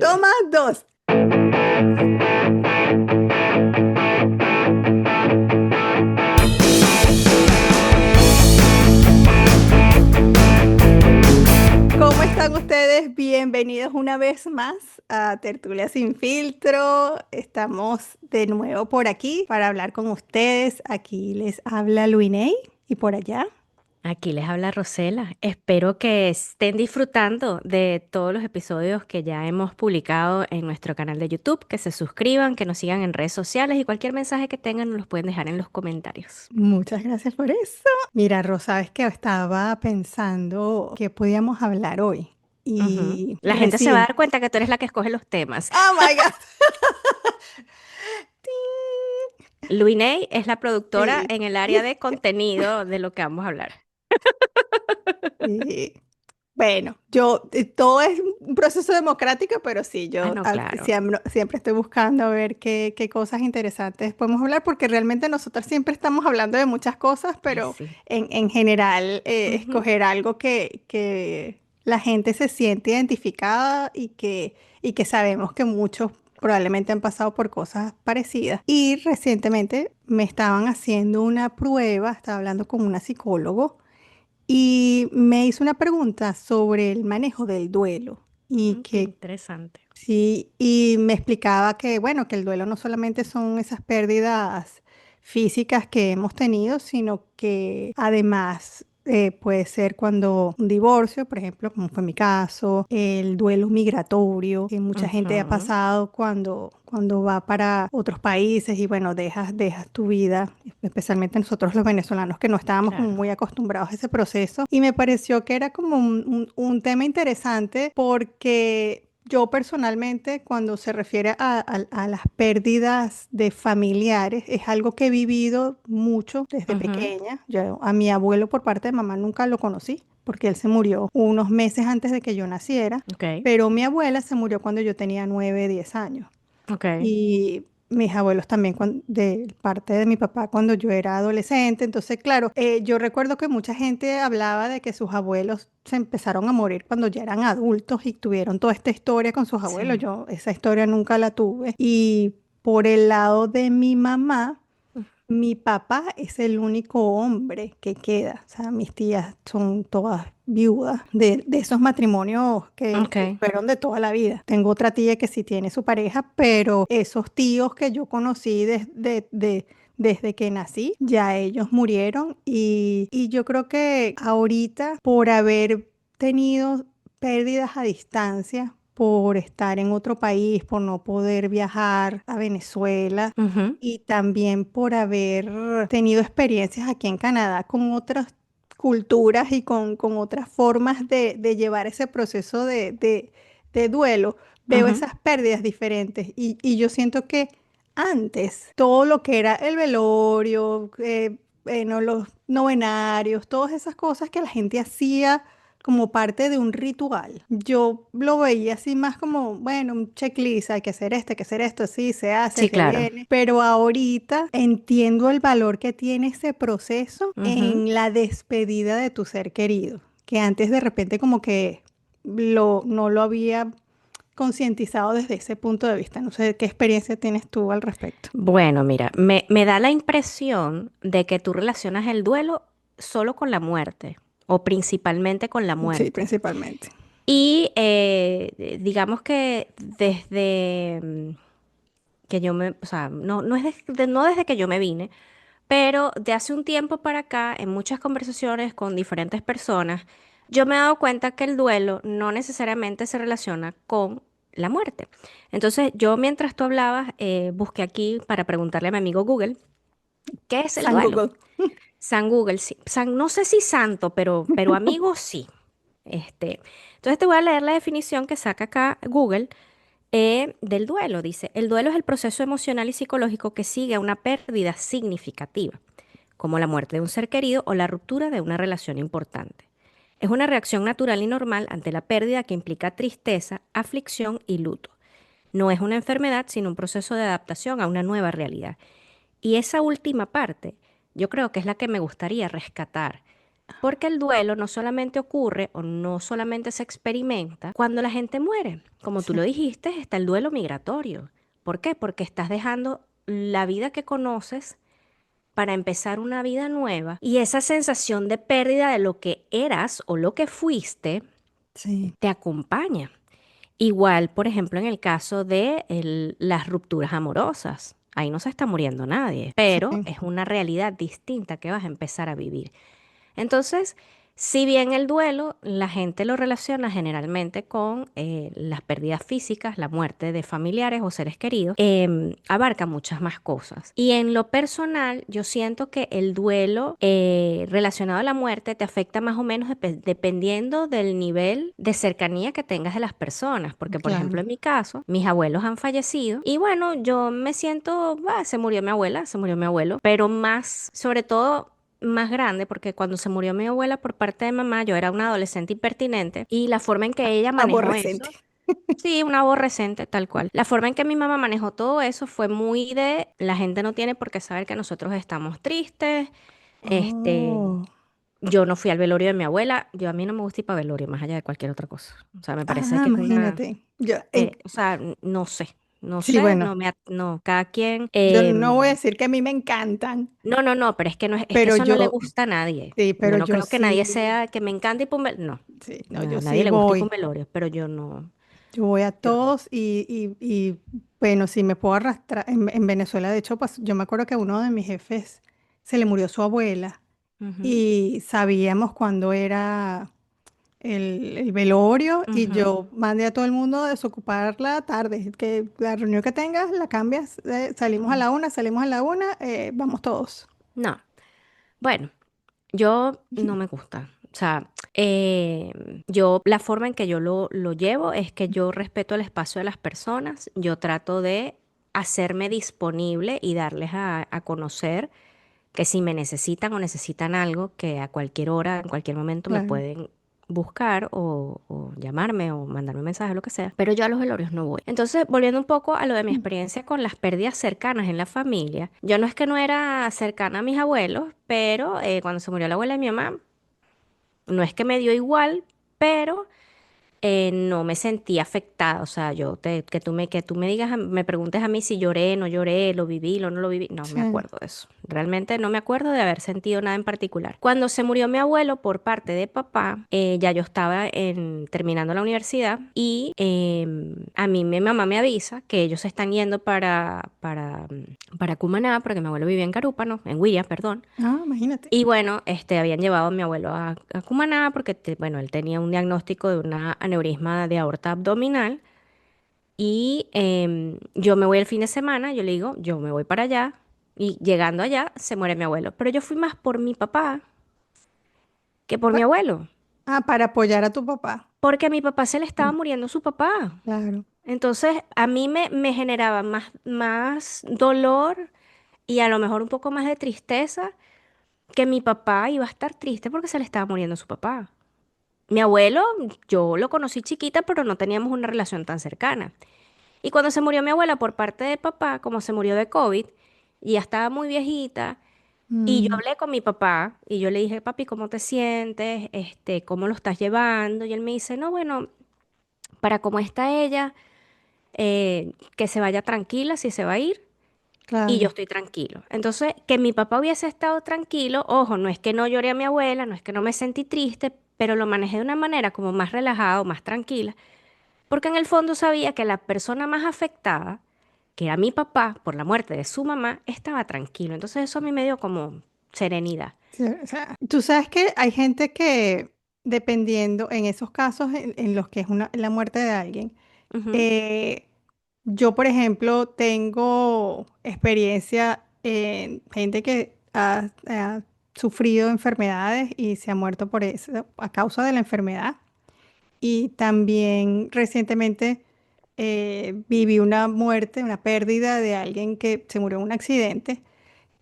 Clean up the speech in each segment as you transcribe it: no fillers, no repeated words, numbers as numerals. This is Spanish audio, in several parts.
Toma dos. ¿Cómo están ustedes? Bienvenidos una vez más a Tertulia Sin Filtro. Estamos de nuevo por aquí para hablar con ustedes. Aquí les habla Luiney y por allá. Aquí les habla Rosela. Espero que estén disfrutando de todos los episodios que ya hemos publicado en nuestro canal de YouTube, que se suscriban, que nos sigan en redes sociales y cualquier mensaje que tengan nos los pueden dejar en los comentarios. Muchas gracias por eso. Mira, Rosa, es que estaba pensando que podíamos hablar hoy Ujú. y La gente se va a recién. dar cuenta que tú eres la que escoge los temas. Oh my God. Ting. Luiney es la productora Sí. en el área de contenido de lo que vamos a hablar. Sí. Bueno, todo es un proceso democrático, pero sí, Ah, no, claro. siempre estoy buscando a ver qué cosas interesantes podemos hablar, porque realmente nosotros siempre estamos hablando de muchas cosas, Ay, pero sí. en general Ujú. escoger algo que la gente se siente identificada y que sabemos que muchos probablemente han pasado por cosas parecidas. Y recientemente me estaban haciendo una prueba, estaba hablando con una psicólogo. Y me hizo una pregunta sobre el manejo del duelo y Qué que interesante. sí, y me explicaba que, bueno, que el duelo no solamente son esas pérdidas físicas que hemos tenido, sino que además puede ser cuando un divorcio, por ejemplo, como fue mi caso, el duelo migratorio, que mucha gente ha Ujú. pasado cuando va para otros países y bueno, dejas tu vida, especialmente nosotros los venezolanos que no estábamos como Claro. muy acostumbrados a ese proceso. Y me pareció que era como un tema interesante porque yo personalmente, cuando se refiere a las pérdidas de familiares, es algo que he vivido mucho desde Ujú. pequeña. Yo a mi abuelo por parte de mamá nunca lo conocí, porque él se murió unos meses antes de que yo naciera, Ok, pero mi abuela se murió cuando yo tenía 9, 10 años. ok. Y mis abuelos también, de parte de mi papá, cuando yo era adolescente. Entonces, claro, yo recuerdo que mucha gente hablaba de que sus abuelos se empezaron a morir cuando ya eran adultos y tuvieron toda esta historia con sus abuelos. Sí. Yo esa historia nunca la tuve. Y por el lado de mi mamá, mi papá es el único hombre que queda. O sea, mis tías son todas viudas de esos matrimonios que Ok. fueron de toda la vida. Tengo otra tía que sí tiene su pareja, pero esos tíos que yo conocí desde que nací, ya ellos murieron. Y yo creo que ahorita, por haber tenido pérdidas a distancia, por estar en otro país, por no poder viajar a Venezuela, Ujú. y también por haber tenido experiencias aquí en Canadá con otras culturas y con otras formas de llevar ese proceso de duelo, veo Ujú. esas pérdidas diferentes y yo siento que antes todo lo que era el velorio, no, los novenarios, todas esas cosas que la gente hacía como parte de un ritual. Yo lo veía así más como, bueno, un checklist, hay que hacer esto, sí, se hace, Sí, se claro. viene, pero ahorita entiendo el valor que tiene ese proceso Ujú. en la despedida de tu ser querido, que antes de repente como que no lo había concientizado desde ese punto de vista. No sé qué experiencia tienes tú al respecto. Bueno, mira, me da la impresión de que tú relacionas el duelo solo con la muerte o principalmente con la Sí, muerte. principalmente. Y digamos que desde que yo me, o sea, no es no desde que yo me vine, pero de hace un tiempo para acá, en muchas conversaciones con diferentes personas, yo me he dado cuenta que el duelo no necesariamente se relaciona con la muerte. Entonces, yo mientras tú hablabas, busqué aquí para preguntarle a mi amigo Google, ¿qué es el San duelo? Google. San Google, sí. No sé si santo, pero amigo sí. Entonces te voy a leer la definición que saca acá Google del duelo. Dice, el duelo es el proceso emocional y psicológico que sigue a una pérdida significativa, como la muerte de un ser querido o la ruptura de una relación importante. Es una reacción natural y normal ante la pérdida que implica tristeza, aflicción y luto. No es una enfermedad, sino un proceso de adaptación a una nueva realidad. Y esa última parte, yo creo que es la que me gustaría rescatar. Porque el duelo no solamente ocurre o no solamente se experimenta cuando la gente muere. Como tú Sí, lo dijiste, está el duelo migratorio. ¿Por qué? Porque estás dejando la vida que conoces para empezar una vida nueva y esa sensación de pérdida de lo que eras o lo que fuiste sí, te acompaña. Igual, por ejemplo, en el caso de las rupturas amorosas. Ahí no se está muriendo nadie, pero sí. es una realidad distinta que vas a empezar a vivir. Entonces, si bien el duelo, la gente lo relaciona generalmente con las pérdidas físicas, la muerte de familiares o seres queridos, abarca muchas más cosas. Y en lo personal, yo siento que el duelo relacionado a la muerte te afecta más o menos dependiendo del nivel de cercanía que tengas de las personas. Porque, por ejemplo, Claro. en mi caso, mis abuelos han fallecido y bueno, yo me siento, se murió mi abuela, se murió mi abuelo, pero más, sobre todo más grande, porque cuando se murió mi abuela por parte de mamá, yo era una adolescente impertinente y la forma en que ella manejó Aborrecente. eso, sí, una aborrecente, tal cual. La forma en que mi mamá manejó todo eso fue muy de, la gente no tiene por qué saber que nosotros estamos tristes, este, Oh. yo no fui al velorio de mi abuela, yo a mí no me gusta ir para velorio, más allá de cualquier otra cosa. O sea, me parece Ah, que es una, imagínate. o sea, no sé. No Sí, sé, bueno, no me, no, cada quien, yo no voy a decir que a mí me encantan, no, no, no, pero es que no es que pero eso no le yo, gusta a nadie. sí, Yo pero no yo creo que nadie sí, sea que me encante ir para un velorio. sí, no, No, yo a nadie sí le gusta ir para un voy. velorio, pero yo no. Yo voy a Yo, todos bueno, si me puedo arrastrar. En Venezuela, de hecho, yo me acuerdo que a uno de mis jefes se le murió su abuela ujú, y sabíamos cuándo era el velorio y ujú. yo mandé a todo el mundo a desocupar la tarde, que la reunión que tengas la cambias, salimos a Ujú. la una, salimos a la una, vamos todos. No, bueno, yo no me gusta. O sea, yo la forma en que yo lo llevo es que yo respeto el espacio de las personas, yo trato de hacerme disponible y darles a conocer que si me necesitan o necesitan algo, que a cualquier hora, en cualquier momento me Claro. pueden buscar o llamarme o mandarme un mensaje, lo que sea, pero yo a los velorios no voy. Entonces, volviendo un poco a lo de mi experiencia con las pérdidas cercanas en la familia, yo no es que no era cercana a mis abuelos, pero cuando se murió la abuela de mi mamá, no es que me dio igual, pero no me sentí afectada, o sea, que tú me digas, me preguntes a mí si lloré, no lloré, lo viví, no lo viví, no me Sí. acuerdo de eso. Realmente no me acuerdo de haber sentido nada en particular. Cuando se murió mi abuelo por parte de papá, ya yo estaba terminando la universidad y a mí mi mamá me avisa que ellos se están yendo para Cumaná, porque mi abuelo vivía en Carúpano, en Huilla, perdón. Ah, imagínate. Y bueno, habían llevado a mi abuelo a Cumaná porque, bueno, él tenía un diagnóstico de una aneurisma de aorta abdominal. Y yo me voy el fin de semana, yo le digo, yo me voy para allá. Y llegando allá, se muere mi abuelo. Pero yo fui más por mi papá que por mi Pa- abuelo. para apoyar a tu papá. Porque a mi papá se le estaba Mm, muriendo su papá. claro. Entonces, a mí me generaba más dolor y a lo mejor un poco más de tristeza que mi papá iba a estar triste porque se le estaba muriendo su papá. Mi abuelo, yo lo conocí chiquita, pero no teníamos una relación tan cercana. Y cuando se murió mi abuela por parte de papá, como se murió de COVID, y ya estaba muy viejita, y yo Mm, hablé con mi papá, y yo le dije, papi, ¿cómo te sientes? ¿Cómo lo estás llevando? Y él me dice, no, bueno, para cómo está ella, que se vaya tranquila si se va a ir, y yo claro. estoy tranquilo. Entonces, que mi papá hubiese estado tranquilo, ojo, no es que no lloré a mi abuela, no es que no me sentí triste, pero lo manejé de una manera como más relajada o más tranquila, porque en el fondo sabía que la persona más afectada, que era mi papá por la muerte de su mamá, estaba tranquilo. Entonces eso a mí me dio como serenidad. Sí, o sea, tú sabes que hay gente que, dependiendo, en esos casos en los que es la muerte de alguien, Ujú, eh, yo, por ejemplo, tengo experiencia en gente que ha sufrido enfermedades y se ha muerto por eso, a causa de la enfermedad. Y también recientemente viví una muerte, una pérdida de alguien que se murió en un accidente.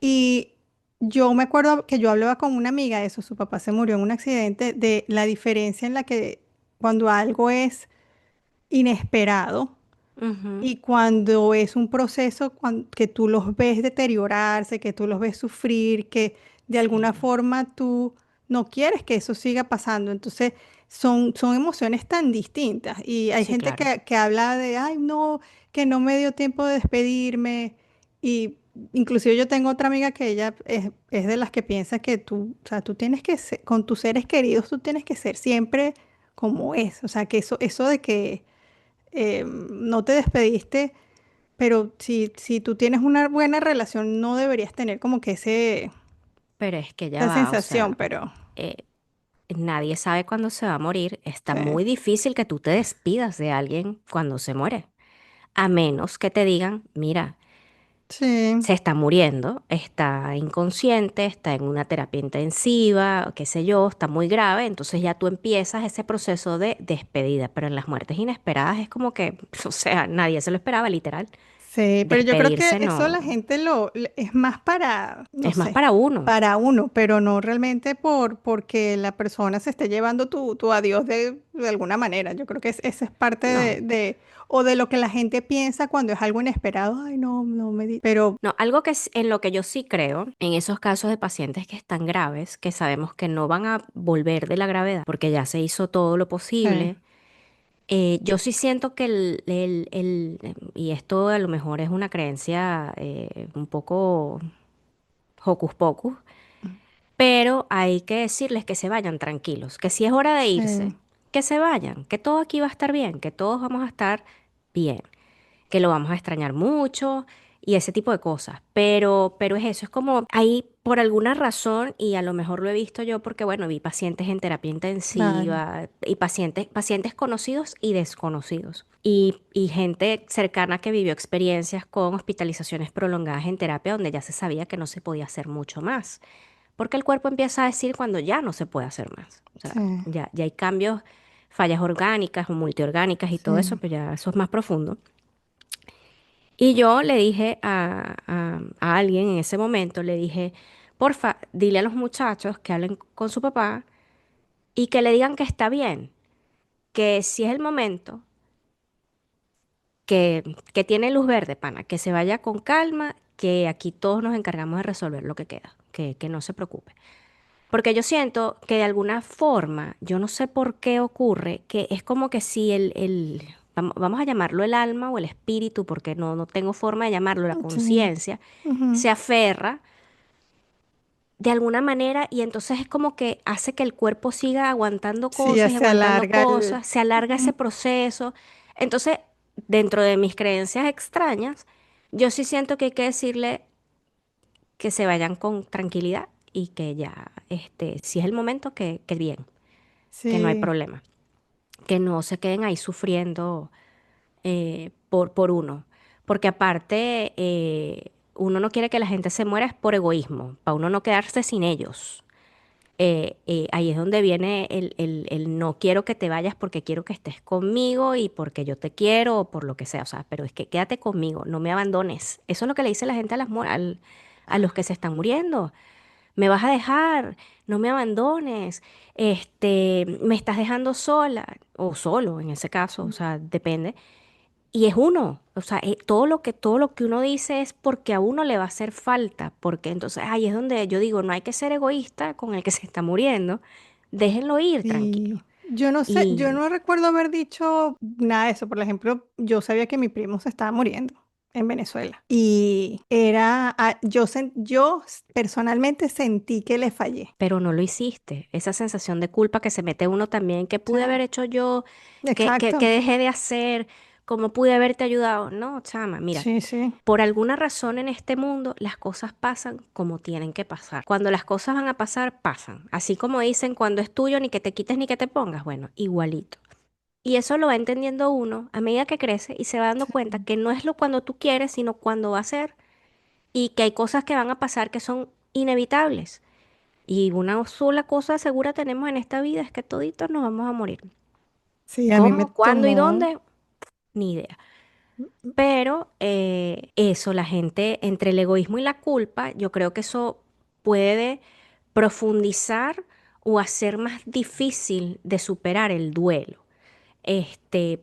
Y yo me acuerdo que yo hablaba con una amiga de eso, su papá se murió en un accidente, de la diferencia en la que cuando algo es inesperado ujú, y cuando es un proceso que tú los ves deteriorarse, que tú los ves sufrir, que de alguna sí, forma tú no quieres que eso siga pasando. Entonces, son emociones tan distintas. Y hay Sí, gente claro. que habla de, ay, no, que no me dio tiempo de despedirme. Y inclusive yo tengo otra amiga que ella es de las que piensa que tú, o sea, tú tienes que ser, con tus seres queridos, tú tienes que ser siempre como es. O sea, que eso de que no te despediste, pero si tú tienes una buena relación, no deberías tener como que Pero es que ya esa va, o sea, sensación, pero eh, nadie sabe cuándo se va a morir. Está sí, muy difícil que tú te despidas de alguien cuando se muere. A menos que te digan, mira, sí, se está muriendo, está inconsciente, está en una terapia intensiva, qué sé yo, está muy grave, entonces ya tú empiezas ese proceso de despedida, pero en las muertes inesperadas es como que, o sea, nadie se lo esperaba, literal. sí, pero yo creo que Despedirse eso no, la gente es más para, no es más sé, para uno. para uno, pero no realmente porque la persona se esté llevando tu adiós de alguna manera. Yo creo que esa es parte No. o de lo que la gente piensa cuando es algo inesperado. Ay, no, no me di. Pero No, algo que en lo que yo sí creo, en esos casos de pacientes que están graves, que sabemos que no van a volver de la gravedad, porque ya se hizo todo lo sí, posible. Yo sí siento que y esto a lo mejor es una creencia un poco hocus pocus, pero hay que decirles que se vayan tranquilos, que si es hora de irse, sí, que se vayan, que todo aquí va a estar bien, que todos vamos a estar bien, que lo vamos a extrañar mucho y ese tipo de cosas. Pero es eso, es como ahí por alguna razón, y a lo mejor lo he visto yo porque, bueno, vi pacientes en terapia claro. intensiva y pacientes conocidos y desconocidos. Y gente cercana que vivió experiencias con hospitalizaciones prolongadas en terapia donde ya se sabía que no se podía hacer mucho más. Porque el cuerpo empieza a decir cuando ya no se puede hacer más. O sea, Sí, ya hay cambios, fallas orgánicas o multiorgánicas y todo eso, sí, pero ya eso es más profundo. Y yo le dije a alguien en ese momento, le dije, porfa, dile a los muchachos que hablen con su papá y que le digan que está bien, que si es el momento, que tiene luz verde, pana, que se vaya con calma, que aquí todos nos encargamos de resolver lo que queda, que no se preocupe. Porque yo siento que de alguna forma, yo no sé por qué ocurre, que es como que si vamos a llamarlo el alma o el espíritu, porque no tengo forma de llamarlo, la sí. conciencia, Ujú. se aferra de alguna manera y entonces es como que hace que el cuerpo siga aguantando Sí, ya cosas y se aguantando alarga cosas, se alarga ese Ujú. proceso. Entonces, dentro de mis creencias extrañas, yo sí siento que hay que decirle que se vayan con tranquilidad y que ya, si es el momento, que bien, que no hay Sí, problema, que no se queden ahí sufriendo por uno. Porque aparte, uno no quiere que la gente se muera es por egoísmo, para uno no quedarse sin ellos. Ahí es donde viene el no quiero que te vayas porque quiero que estés conmigo y porque yo te quiero o por lo que sea. O sea, pero es que quédate conmigo, no me abandones. Eso es lo que le dice la gente a los que se están muriendo. Me vas a dejar, no me abandones, me estás dejando sola o solo en ese caso, o sea, depende. Y es uno, o sea, todo lo que uno dice es porque a uno le va a hacer falta, porque entonces ahí es donde yo digo, no hay que ser egoísta con el que se está muriendo, déjenlo ir tranquilo. sí. Yo no sé, yo Y, no recuerdo haber dicho nada de eso. Por ejemplo, yo sabía que mi primo se estaba muriendo en Venezuela. Y yo personalmente sentí que le fallé. pero no lo hiciste, esa sensación de culpa que se mete uno también, que Sí, pude haber hecho yo, que exacto. dejé de hacer, cómo pude haberte ayudado. No, chama, mira. Sí, sí. Por alguna razón en este mundo las cosas pasan como tienen que pasar. Cuando las cosas van a pasar, pasan. Así como dicen, cuando es tuyo, ni que te quites ni que te pongas. Bueno, igualito. Y eso lo va entendiendo uno a medida que crece y se va dando cuenta que no es lo cuando tú quieres, sino cuando va a ser. Y que hay cosas que van a pasar que son inevitables. Y una sola cosa segura tenemos en esta vida es que toditos nos vamos a morir. Sí, a mí me ¿Cómo, cuándo y tomó. dónde? Ni idea. Pero eso, la gente, entre el egoísmo y la culpa, yo creo que eso puede profundizar o hacer más difícil de superar el duelo.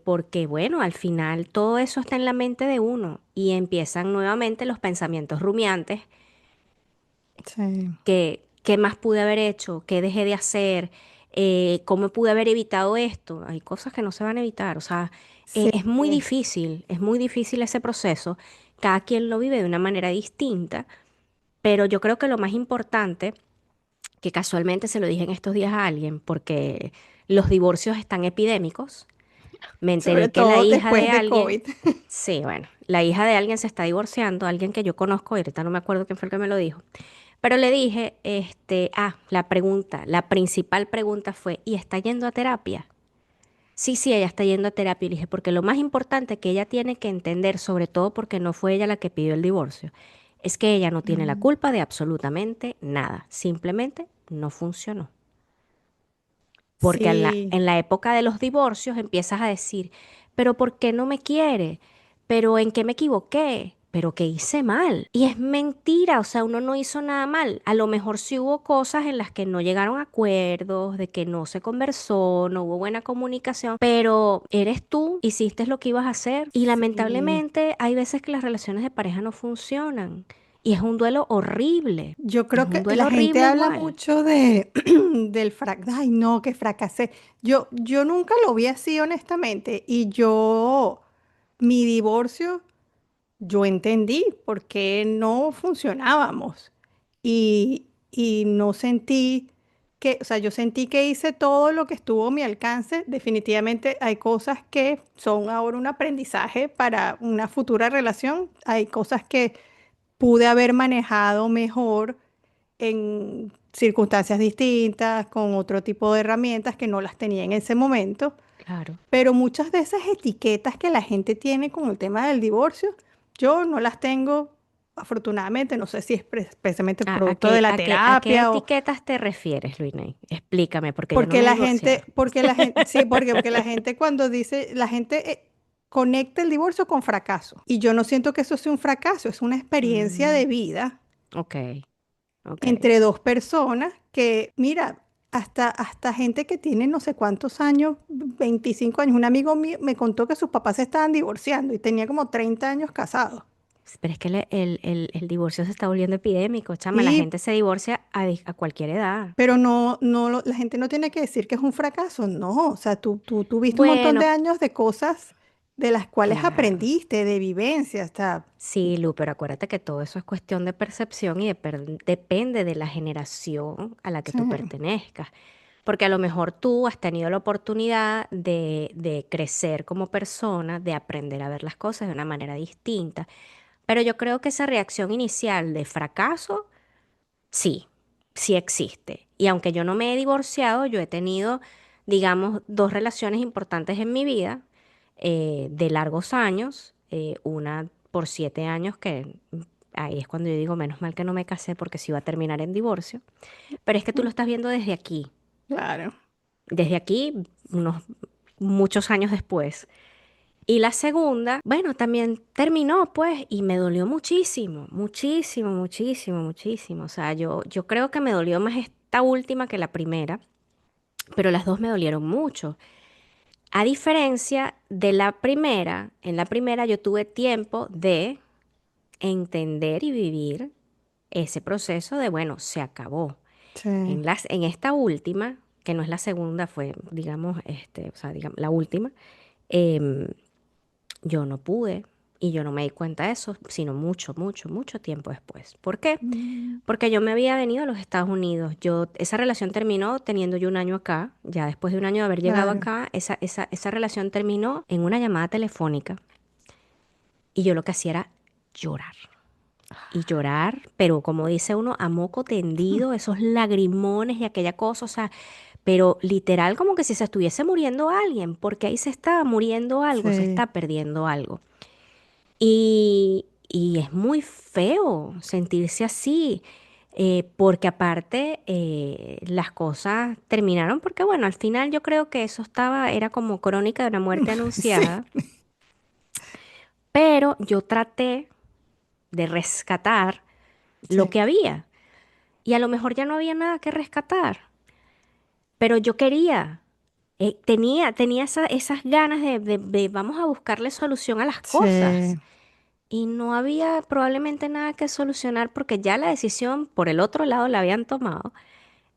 Porque bueno, al final todo eso está en la mente de uno y empiezan nuevamente los pensamientos rumiantes Sí. ¿Qué más pude haber hecho? ¿Qué dejé de hacer? ¿Cómo pude haber evitado esto? Hay cosas que no se van a evitar. O sea, Sí, es muy difícil ese proceso. Cada quien lo vive de una manera distinta, pero yo creo que lo más importante, que casualmente se lo dije en estos días a alguien, porque los divorcios están epidémicos, me sobre enteré que la todo hija de después de alguien, COVID. sí, bueno, la hija de alguien se está divorciando, alguien que yo conozco, y ahorita no me acuerdo quién fue el que me lo dijo. Pero le dije, la pregunta, la principal pregunta fue, ¿y está yendo a terapia? Sí, sí, ella está yendo a terapia. Y le dije, porque lo más importante que ella tiene que entender, sobre todo porque no fue ella la que pidió el divorcio, es que ella no tiene la Mm. culpa de absolutamente nada. Simplemente no funcionó. Porque Sí, en la época de los divorcios empiezas a decir, pero ¿por qué no me quiere? ¿Pero en qué me equivoqué? ¿Pero qué hice mal? Y es mentira, o sea, uno no hizo nada mal. A lo mejor sí hubo cosas en las que no llegaron a acuerdos, de que no se conversó, no hubo buena comunicación, pero eres tú, hiciste lo que ibas a hacer. Y sí. lamentablemente hay veces que las relaciones de pareja no funcionan. Y es un duelo horrible. Yo Es creo un que la duelo gente horrible habla igual. mucho del fracaso. Ay, no, que fracasé. Yo nunca lo vi así, honestamente. Mi divorcio, yo entendí por qué no funcionábamos. Y no sentí o sea, yo sentí que hice todo lo que estuvo a mi alcance. Definitivamente hay cosas que son ahora un aprendizaje para una futura relación. Hay cosas que pude haber manejado mejor en circunstancias distintas, con otro tipo de herramientas que no las tenía en ese momento. Claro. Pero muchas de esas etiquetas que la gente tiene con el tema del divorcio, yo no las tengo, afortunadamente. No sé si es precisamente producto de la A qué terapia o etiquetas te refieres, Luiney? Explícame, porque yo no me he divorciado. sí, porque la gente cuando dice, la gente conecta el divorcio con fracaso. Y yo no siento que eso sea un fracaso, es una experiencia Mm, de vida ok, ok. entre dos personas que, mira, hasta gente que tiene no sé cuántos años, 25 años. Un amigo mío me contó que sus papás se estaban divorciando y tenía como 30 años casados. Pero es que el divorcio se está volviendo epidémico, chama. La Sí, gente se divorcia a cualquier edad. pero la gente no tiene que decir que es un fracaso, no. O sea, tú tuviste un montón de Bueno, años de cosas de las cuales claro. aprendiste, de vivencias, está. Sí, Lu, pero acuérdate que todo eso es cuestión de percepción y depende de la generación a la que Sí, tú pertenezcas. Porque a lo mejor tú has tenido la oportunidad de crecer como persona, de aprender a ver las cosas de una manera distinta. Pero yo creo que esa reacción inicial de fracaso, sí, sí existe. Y aunque yo no me he divorciado, yo he tenido, digamos, dos relaciones importantes en mi vida, de largos años, una por 7 años, que ahí es cuando yo digo, menos mal que no me casé porque si iba a terminar en divorcio. Pero es que tú lo estás viendo claro. desde aquí, unos muchos años después. Y la segunda, bueno, también terminó, pues, y me dolió muchísimo, muchísimo, muchísimo, muchísimo. O sea, yo creo que me dolió más esta última que la primera, pero las dos me dolieron mucho. A diferencia de la primera, en la primera yo tuve tiempo de entender y vivir ese proceso de, bueno, se acabó. Sí. En esta última, que no es la segunda, fue, digamos, o sea, digamos, la última, em, yo no pude y yo no me di cuenta de eso, sino mucho, mucho, mucho tiempo después. ¿Por qué? Mm, Porque yo me había venido a los Estados Unidos. Esa relación terminó teniendo yo un año acá. Ya después de un año de haber llegado claro. acá, esa relación terminó en una llamada telefónica. Y yo lo que hacía era llorar. Y llorar, pero como dice uno, a moco tendido, esos lagrimones y aquella cosa, o sea, pero literal como que si se estuviese muriendo alguien, porque ahí se está muriendo algo, se Sí, está perdiendo algo. Y es muy feo sentirse así, porque aparte las cosas terminaron, porque bueno, al final yo creo que eso era como crónica de una muerte sí, anunciada, pero yo traté de rescatar lo sí, que había. Y a lo mejor ya no había nada que rescatar, pero yo quería, tenía esas ganas de vamos a buscarle solución a las cosas. sí. y no había probablemente nada que solucionar porque ya la decisión por el otro lado la habían tomado.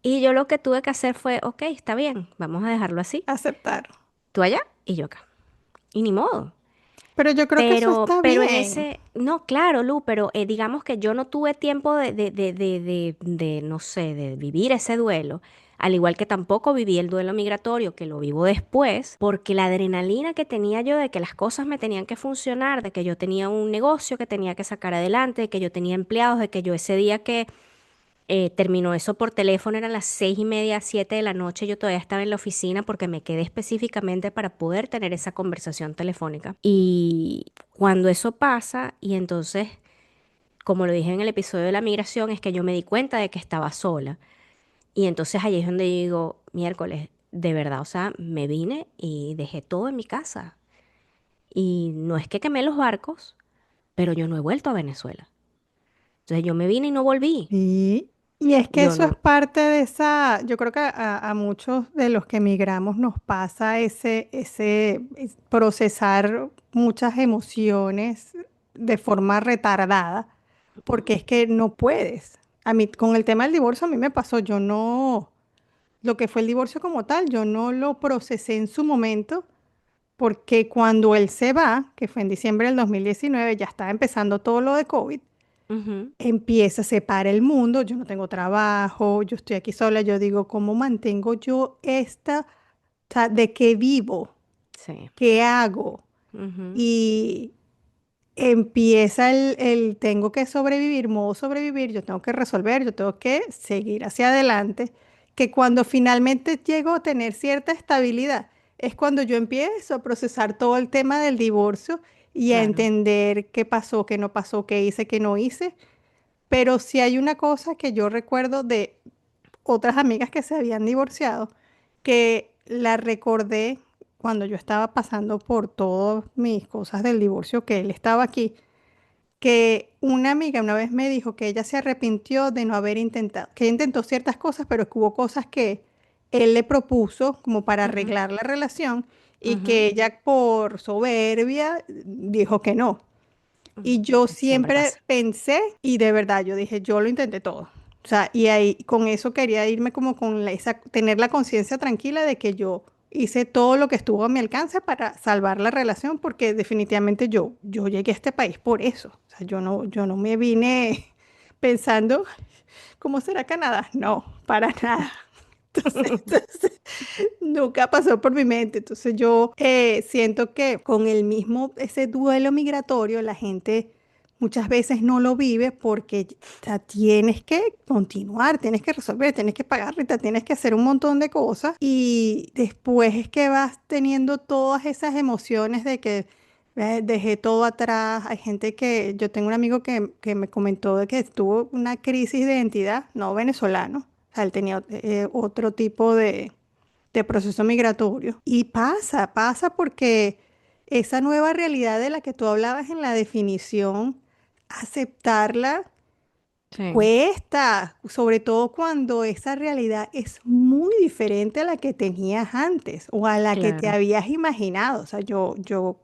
Y yo lo que tuve que hacer fue, ok, está bien, vamos a dejarlo así. Aceptar. Tú allá y yo acá. Y ni modo. Pero yo creo que eso está Pero en bien. ese, no, claro, Lu, pero digamos que yo no tuve tiempo no sé, de vivir ese duelo, al igual que tampoco viví el duelo migratorio, que lo vivo después, porque la adrenalina que tenía yo de que las cosas me tenían que funcionar, de que yo tenía un negocio que tenía que sacar adelante, de que yo tenía empleados, de que yo ese día que terminó eso por teléfono, eran las 6:30, 7 de la noche. Yo todavía estaba en la oficina porque me quedé específicamente para poder tener esa conversación telefónica. Y cuando eso pasa, y entonces, como lo dije en el episodio de la migración, es que yo me di cuenta de que estaba sola. Y entonces ahí es donde yo digo, miércoles, de verdad, o sea, me vine y dejé todo en mi casa. Y no es que quemé los barcos, pero yo no he vuelto a Venezuela. Entonces yo me vine y no volví. Y es que Yo eso es no. parte de esa, yo creo que a muchos de los que emigramos nos pasa procesar muchas emociones de forma retardada, porque es que no puedes. A mí, con el tema del divorcio, a mí me pasó, yo no, lo que fue el divorcio como tal, yo no lo procesé en su momento, porque cuando él se va, que fue en diciembre del 2019, ya estaba empezando todo lo de COVID. Ujú. Empieza, se para el mundo, yo no tengo trabajo, yo estoy aquí sola, yo digo, ¿cómo mantengo yo esta, o sea, de qué vivo? Sí. ¿Qué hago? Ujú. Y empieza tengo que sobrevivir, modo sobrevivir, yo tengo que resolver, yo tengo que seguir hacia adelante, que cuando finalmente llego a tener cierta estabilidad, es cuando yo empiezo a procesar todo el tema del divorcio y a Claro. entender qué pasó, qué no pasó, qué hice, qué no hice. Pero sí hay una cosa que yo recuerdo de otras amigas que se habían divorciado, que la recordé cuando yo estaba pasando por todas mis cosas del divorcio, que él estaba aquí, que una amiga una vez me dijo que ella se arrepintió de no haber intentado, que ella intentó ciertas cosas, pero que hubo cosas que él le propuso como para Ujú, arreglar la relación y ujú, que ella por soberbia dijo que no. Y yo siempre siempre pasa. pensé, y de verdad, yo dije, yo lo intenté todo. O sea, y ahí con eso quería irme como con tener la conciencia tranquila de que yo hice todo lo que estuvo a mi alcance para salvar la relación, porque definitivamente yo llegué a este país por eso. O sea, yo no me vine pensando, ¿cómo será Canadá? No, para nada. Entonces, nunca pasó por mi mente. Entonces yo siento que con el mismo, ese duelo migratorio, la gente muchas veces no lo vive porque o sea, tienes que continuar, tienes que resolver, tienes que pagar renta, tienes que hacer un montón de cosas y después es que vas teniendo todas esas emociones de que dejé todo atrás. Hay gente yo tengo un amigo que me comentó de que tuvo una crisis de identidad, no venezolano. O sea, él tenía otro tipo de proceso migratorio. Y pasa porque esa nueva realidad de la que tú hablabas en la definición, aceptarla Sí, cuesta, sobre todo cuando esa realidad es muy diferente a la que tenías antes o a la que te claro. habías imaginado. O sea, yo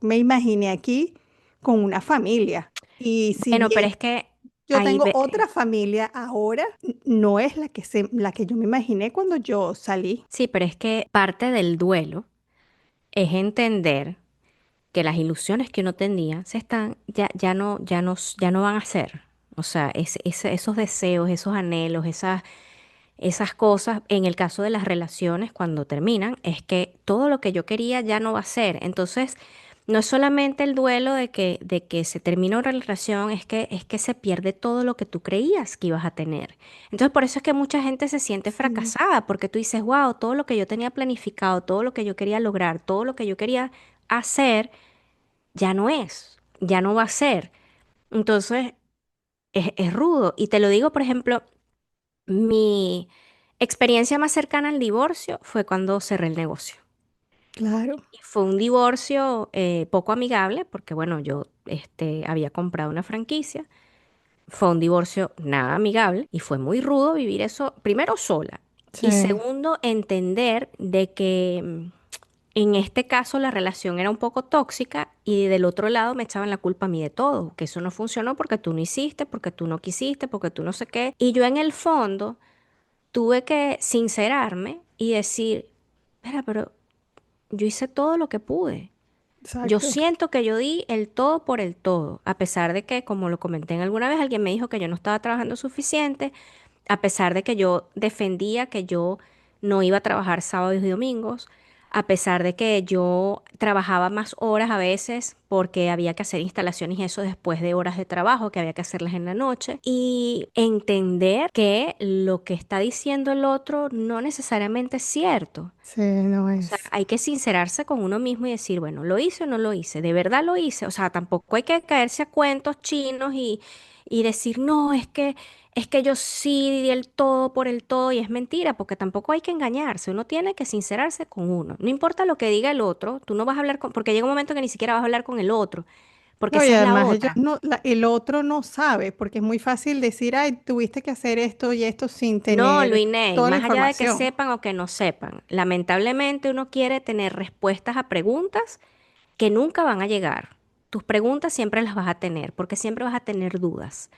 me imaginé aquí con una familia. Y si Bueno, pero bien es que yo ahí tengo ve, otra familia ahora, no es la que yo me imaginé cuando yo salí. sí, pero es que parte del duelo es entender que las ilusiones que uno tenía se están, ya no van a ser. O sea, esos deseos, esos anhelos, esas cosas, en el caso de las relaciones, cuando terminan, es que todo lo que yo quería ya no va a ser. Entonces, no es solamente el duelo de que se termina una relación, es que se pierde todo lo que tú creías que ibas a tener. Entonces, por eso es que mucha gente se siente Sí. fracasada, porque tú dices, wow, todo lo que yo tenía planificado, todo lo que yo quería lograr, todo lo que yo quería hacer, ya no es, ya no va a ser. Entonces, es rudo. Y te lo digo, por ejemplo, mi experiencia más cercana al divorcio fue cuando cerré el negocio. Claro, Y fue un divorcio poco amigable porque, bueno, yo había comprado una franquicia. Fue un divorcio nada amigable y fue muy rudo vivir eso, primero sola y sí, segundo entender de que En este caso la relación era un poco tóxica y del otro lado me echaban la culpa a mí de todo, que eso no funcionó porque tú no hiciste, porque tú no quisiste, porque tú no sé qué. Y yo en el fondo tuve que sincerarme y decir, espera, pero yo hice todo lo que pude. Yo Exacto. siento que yo di el todo por el todo, a pesar de que, como lo comenté en alguna vez, alguien me dijo que yo no estaba trabajando suficiente, a pesar de que yo defendía que yo no iba a trabajar sábados y domingos, a pesar de que yo trabajaba más horas a veces porque había que hacer instalaciones y eso después de horas de trabajo, que había que hacerlas en la noche, y entender que lo que está diciendo el otro no necesariamente es cierto. Sí, no O sea, es. hay que sincerarse con uno mismo y decir, bueno, ¿lo hice o no lo hice? ¿De verdad lo hice? O sea, tampoco hay que caerse a cuentos chinos y decir, no, es que yo sí di el todo por el todo y es mentira, porque tampoco hay que engañarse. Uno tiene que sincerarse con uno. No importa lo que diga el otro, tú no vas a hablar con, porque llega un momento que ni siquiera vas a hablar con el otro, porque No, y esa es la además ellos otra. no, el otro no sabe, porque es muy fácil decir, ay, tuviste que hacer esto y esto sin No, tener Luiney, toda la más allá de que información. sepan o que no sepan, lamentablemente uno quiere tener respuestas a preguntas que nunca van a llegar. Tus preguntas siempre las vas a tener, porque siempre vas a tener dudas,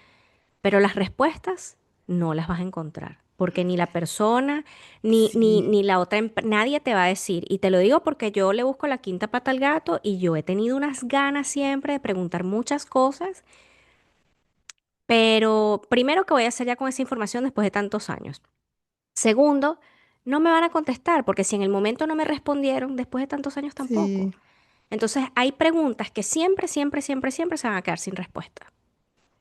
pero las respuestas no las vas a encontrar, porque ni la persona, Sí. ni la otra, nadie te va a decir. Y te lo digo porque yo le busco la quinta pata al gato y yo he tenido unas ganas siempre de preguntar muchas cosas, pero primero, ¿qué voy a hacer ya con esa información después de tantos años? Segundo, no me van a contestar, porque si en el momento no me respondieron, después de tantos años Sí, tampoco. Entonces, hay preguntas que siempre, siempre, siempre, siempre se van a quedar sin respuesta.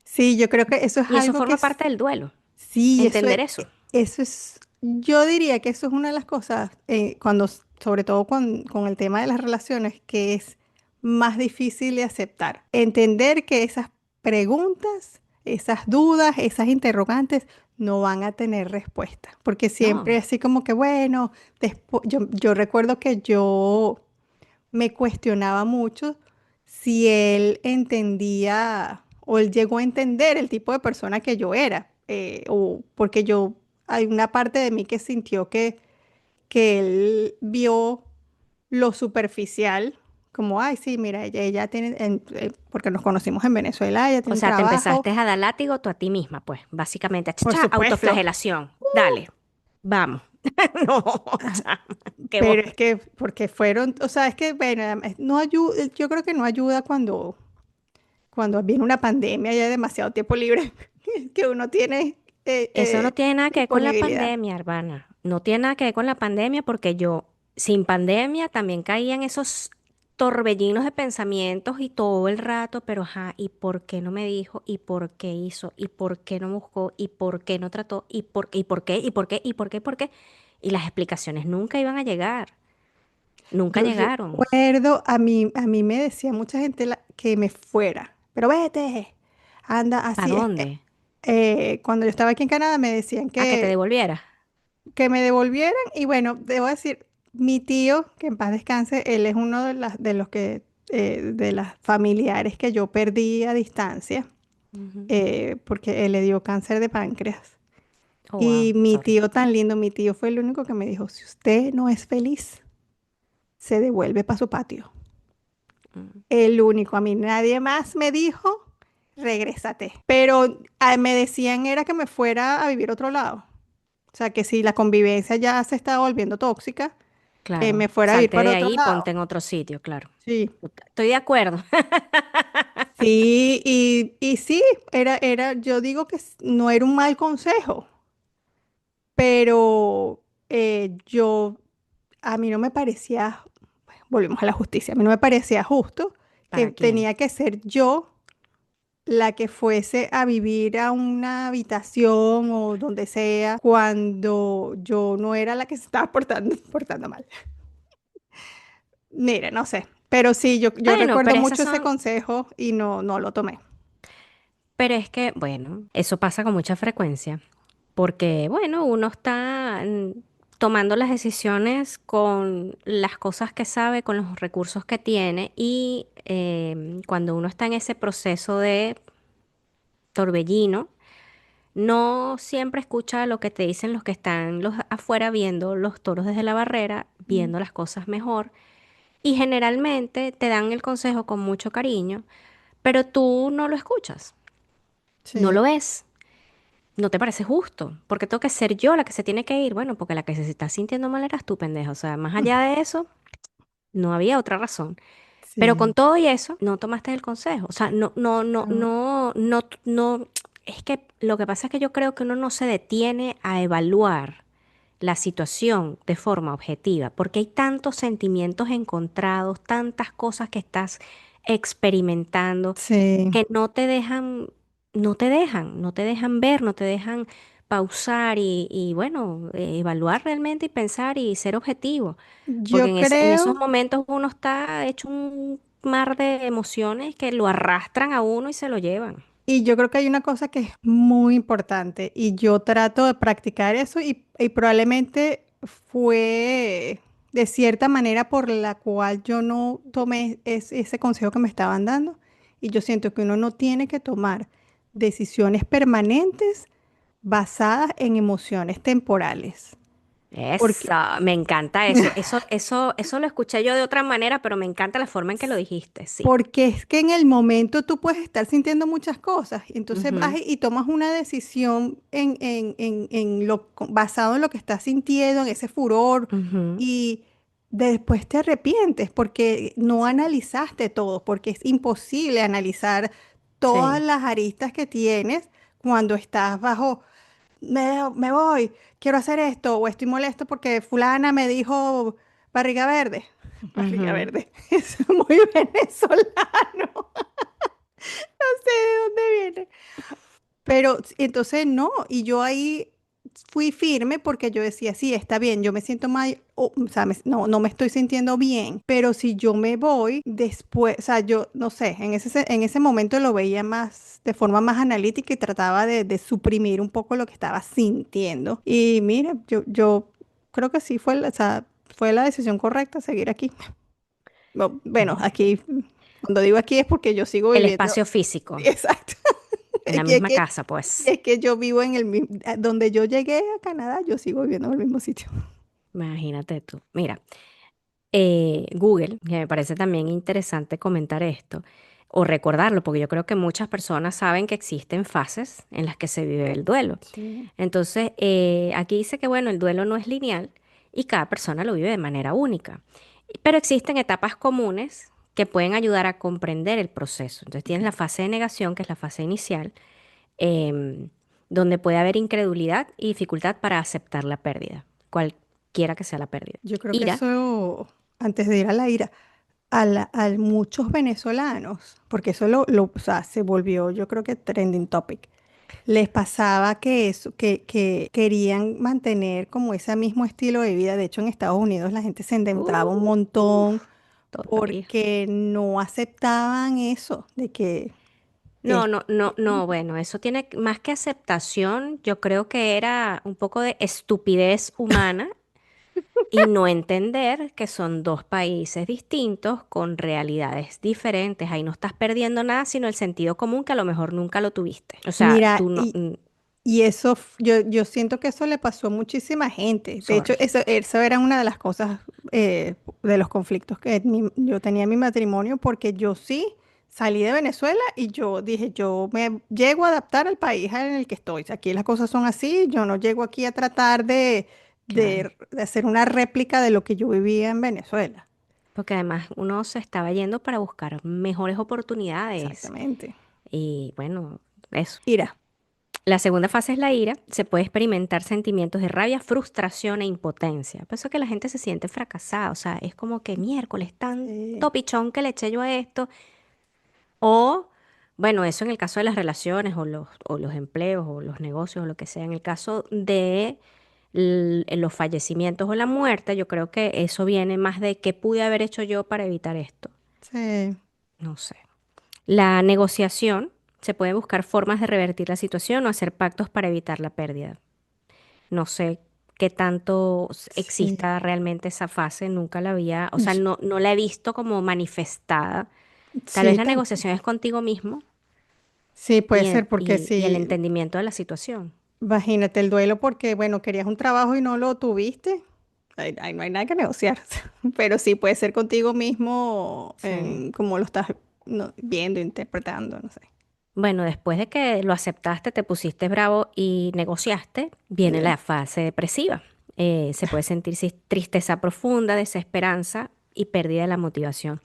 sí, yo creo que eso es Y eso algo que forma parte del duelo, sí, entender eso. eso es, yo diría que eso es una de las cosas, sobre todo con el tema de las relaciones, que es más difícil de aceptar. Entender que esas preguntas, esas dudas, esas interrogantes no van a tener respuesta, porque siempre No, así como que, bueno, después, yo recuerdo que yo me cuestionaba mucho si él entendía o él llegó a entender el tipo de persona que yo era, o porque hay una parte de mí que sintió que él vio lo superficial, como, ay, sí, mira, ella tiene, porque nos conocimos en Venezuela, ella o tiene un sea, te trabajo, empezaste a dar látigo tú a ti misma, pues, básicamente, por supuesto, autoflagelación. Dale, vamos. No, chama, qué pero bola. es que, porque fueron, o sea, es que, bueno, no ayuda, yo creo que no ayuda cuando viene una pandemia y hay demasiado tiempo libre que uno tiene Eso no tiene nada que ver con la disponibilidad. pandemia, hermana. No tiene nada que ver con la pandemia porque yo, sin pandemia, también caía en esos torbellinos de pensamientos y todo el rato, pero ajá, ¿y por qué no me dijo? ¿Y por qué hizo? ¿Y por qué no buscó? ¿Y por qué no trató? ¿Y por qué? ¿Y por qué? ¿Y por qué? ¿Por qué? Y las explicaciones nunca iban a llegar, nunca Yo llegaron. recuerdo, a mí me decía mucha gente que me fuera, pero vete, anda ¿Para así. dónde? Cuando yo estaba aquí en Canadá me decían ¿A que te devolviera? que me devolvieran y bueno, debo decir, mi tío, que en paz descanse, él es uno de los que, de las familiares que yo perdí a distancia, Ujú. porque él le dio cáncer de páncreas. Oh, Y wow, mi sorry. tío tan lindo, mi tío fue el único que me dijo, si usted no es feliz, se devuelve para su patio. Mm. El único, a mí nadie más me dijo, regrésate. Pero me decían era que me fuera a vivir a otro lado. O sea, que si la convivencia ya se estaba volviendo tóxica, que Claro, me fuera a vivir salte para de otro ahí y lado. ponte en otro sitio, claro. Sí, Estoy de acuerdo. sí, y sí, yo digo que no era un mal consejo, pero a mí no me parecía, volvemos a la justicia, a mí no me parecía justo que ¿Para quién? tenía que ser yo la que fuese a vivir a una habitación o donde sea cuando yo no era la que se estaba portando mal. Mire, no sé, pero sí, yo Bueno, recuerdo pero esas mucho ese son, consejo y no lo tomé. pero es que, bueno, eso pasa con mucha frecuencia, porque, bueno, uno está tomando las decisiones con las cosas que sabe, con los recursos que tiene, y cuando uno está en ese proceso de torbellino, no siempre escucha lo que te dicen los que están los afuera viendo los toros desde la barrera, Mm. viendo las cosas mejor. y generalmente te dan el consejo con mucho cariño, pero tú no lo escuchas, no Sí, lo ves. No te parece justo, porque tengo que ser yo la que se tiene que ir. Bueno, porque la que se está sintiendo mal eras tú, pendejo. O sea, más allá de eso, no había otra razón. Pero con sí. todo y eso, no tomaste el consejo. O sea, No. no. Es que lo que pasa es que yo creo que uno no se detiene a evaluar la situación de forma objetiva, porque hay tantos sentimientos encontrados, tantas cosas que estás experimentando Sí. que no te dejan ver, no te dejan pausar y bueno, evaluar realmente y pensar y ser objetivo. Porque Yo en esos creo. momentos uno está hecho un mar de emociones que lo arrastran a uno y se lo llevan. Y yo creo que hay una cosa que es muy importante y yo trato de practicar eso y probablemente fue de cierta manera por la cual yo no tomé ese consejo que me estaban dando. Y yo siento que uno no tiene que tomar decisiones permanentes basadas en emociones temporales. Eso, Porque me encanta eso. Eso lo escuché yo de otra manera, pero me encanta la forma en que lo dijiste, sí. Porque es que en el momento tú puedes estar sintiendo muchas cosas, y entonces vas Ujú, y tomas una decisión basado en lo que estás sintiendo, en ese furor, ujú, y después te arrepientes porque no sí, analizaste todo, porque es imposible analizar todas sí. las aristas que tienes cuando estás bajo, me voy, quiero hacer esto, o estoy molesto porque fulana me dijo barriga verde. Barriga Ujú. verde, eso es muy venezolano, no sé de dónde viene. Pero entonces no, y yo ahí fui firme porque yo decía, sí, está bien, yo me siento mal, o sea, no me estoy sintiendo bien, pero si yo me voy después, o sea, yo no sé, en ese momento lo veía más, de forma más analítica y trataba de suprimir un poco lo que estaba sintiendo. Y mira, yo creo que sí fue, o sea, fue la decisión correcta seguir aquí. Bueno, Bueno, aquí, cuando digo aquí es porque yo sigo el viviendo. espacio físico, Exacto. en la Y es misma que, casa, pues. es que yo vivo en el mismo, donde yo llegué a Canadá, yo sigo viviendo en el mismo sitio. Imagínate tú. Mira, Google, que me parece también interesante comentar esto, o recordarlo, porque yo creo que muchas personas saben que existen fases en las que se vive el duelo. Sí. Entonces, aquí dice que, bueno, el duelo no es lineal y cada persona lo vive de manera única, pero existen etapas comunes que pueden ayudar a comprender el proceso. Entonces, tienes la fase de negación, que es la fase inicial, em, donde puede haber incredulidad y dificultad para aceptar la pérdida, cualquiera que sea la pérdida. Yo creo que Ira. eso, antes de ir a la ira, a muchos venezolanos, porque eso o sea, se volvió, yo creo que trending topic, les pasaba que eso, que querían mantener como ese mismo estilo de vida. De hecho, en Estados Unidos la gente se endeudaba un montón Uf, todavía. porque no aceptaban eso, de que No, es- no, no, no, bueno, eso tiene más que aceptación, yo creo que era un poco de estupidez humana y no entender que son dos países distintos con realidades diferentes. Ahí no estás perdiendo nada, sino el sentido común que a lo mejor nunca lo tuviste. O sea, mira, tú no, y eso, yo siento que eso le pasó a muchísima gente. De hecho, sorry. eso era una de las cosas, de los conflictos que yo tenía en mi matrimonio, porque yo sí salí de Venezuela y yo dije, yo me llego a adaptar al país en el que estoy. Aquí las cosas son así, yo no llego aquí a tratar Claro. de hacer una réplica de lo que yo vivía en Venezuela. Porque además uno se estaba yendo para buscar mejores oportunidades. Exactamente. Y bueno, eso. Ira. La segunda fase es la ira. Se puede experimentar sentimientos de rabia, frustración e impotencia. Por eso que la gente se siente fracasada. O sea, es como que miércoles, Sí, tanto pichón que le eché yo a esto. O, bueno, eso en el caso de las relaciones o los empleos o los negocios o lo que sea. En el caso de los fallecimientos o la muerte, yo creo que eso viene más de qué pude haber hecho yo para evitar esto. sí. No sé. La negociación. Se puede buscar formas de revertir la situación o hacer pactos para evitar la pérdida. No sé qué tanto Sí. exista realmente esa fase, nunca la había, o sea, no la he visto como manifestada. Tal vez Sí, la negociación es contigo mismo sí, puede ser porque y el sí, entendimiento de la situación. imagínate el duelo porque, bueno, querías un trabajo y no lo tuviste. ahí no hay nada que negociar. Pero sí puede ser contigo mismo, Sí. como lo estás viendo, interpretando, no sé. Bueno, después de que lo aceptaste, te pusiste bravo y negociaste, viene Sí. la fase depresiva. Se puede sentir tristeza profunda, desesperanza y pérdida de la motivación.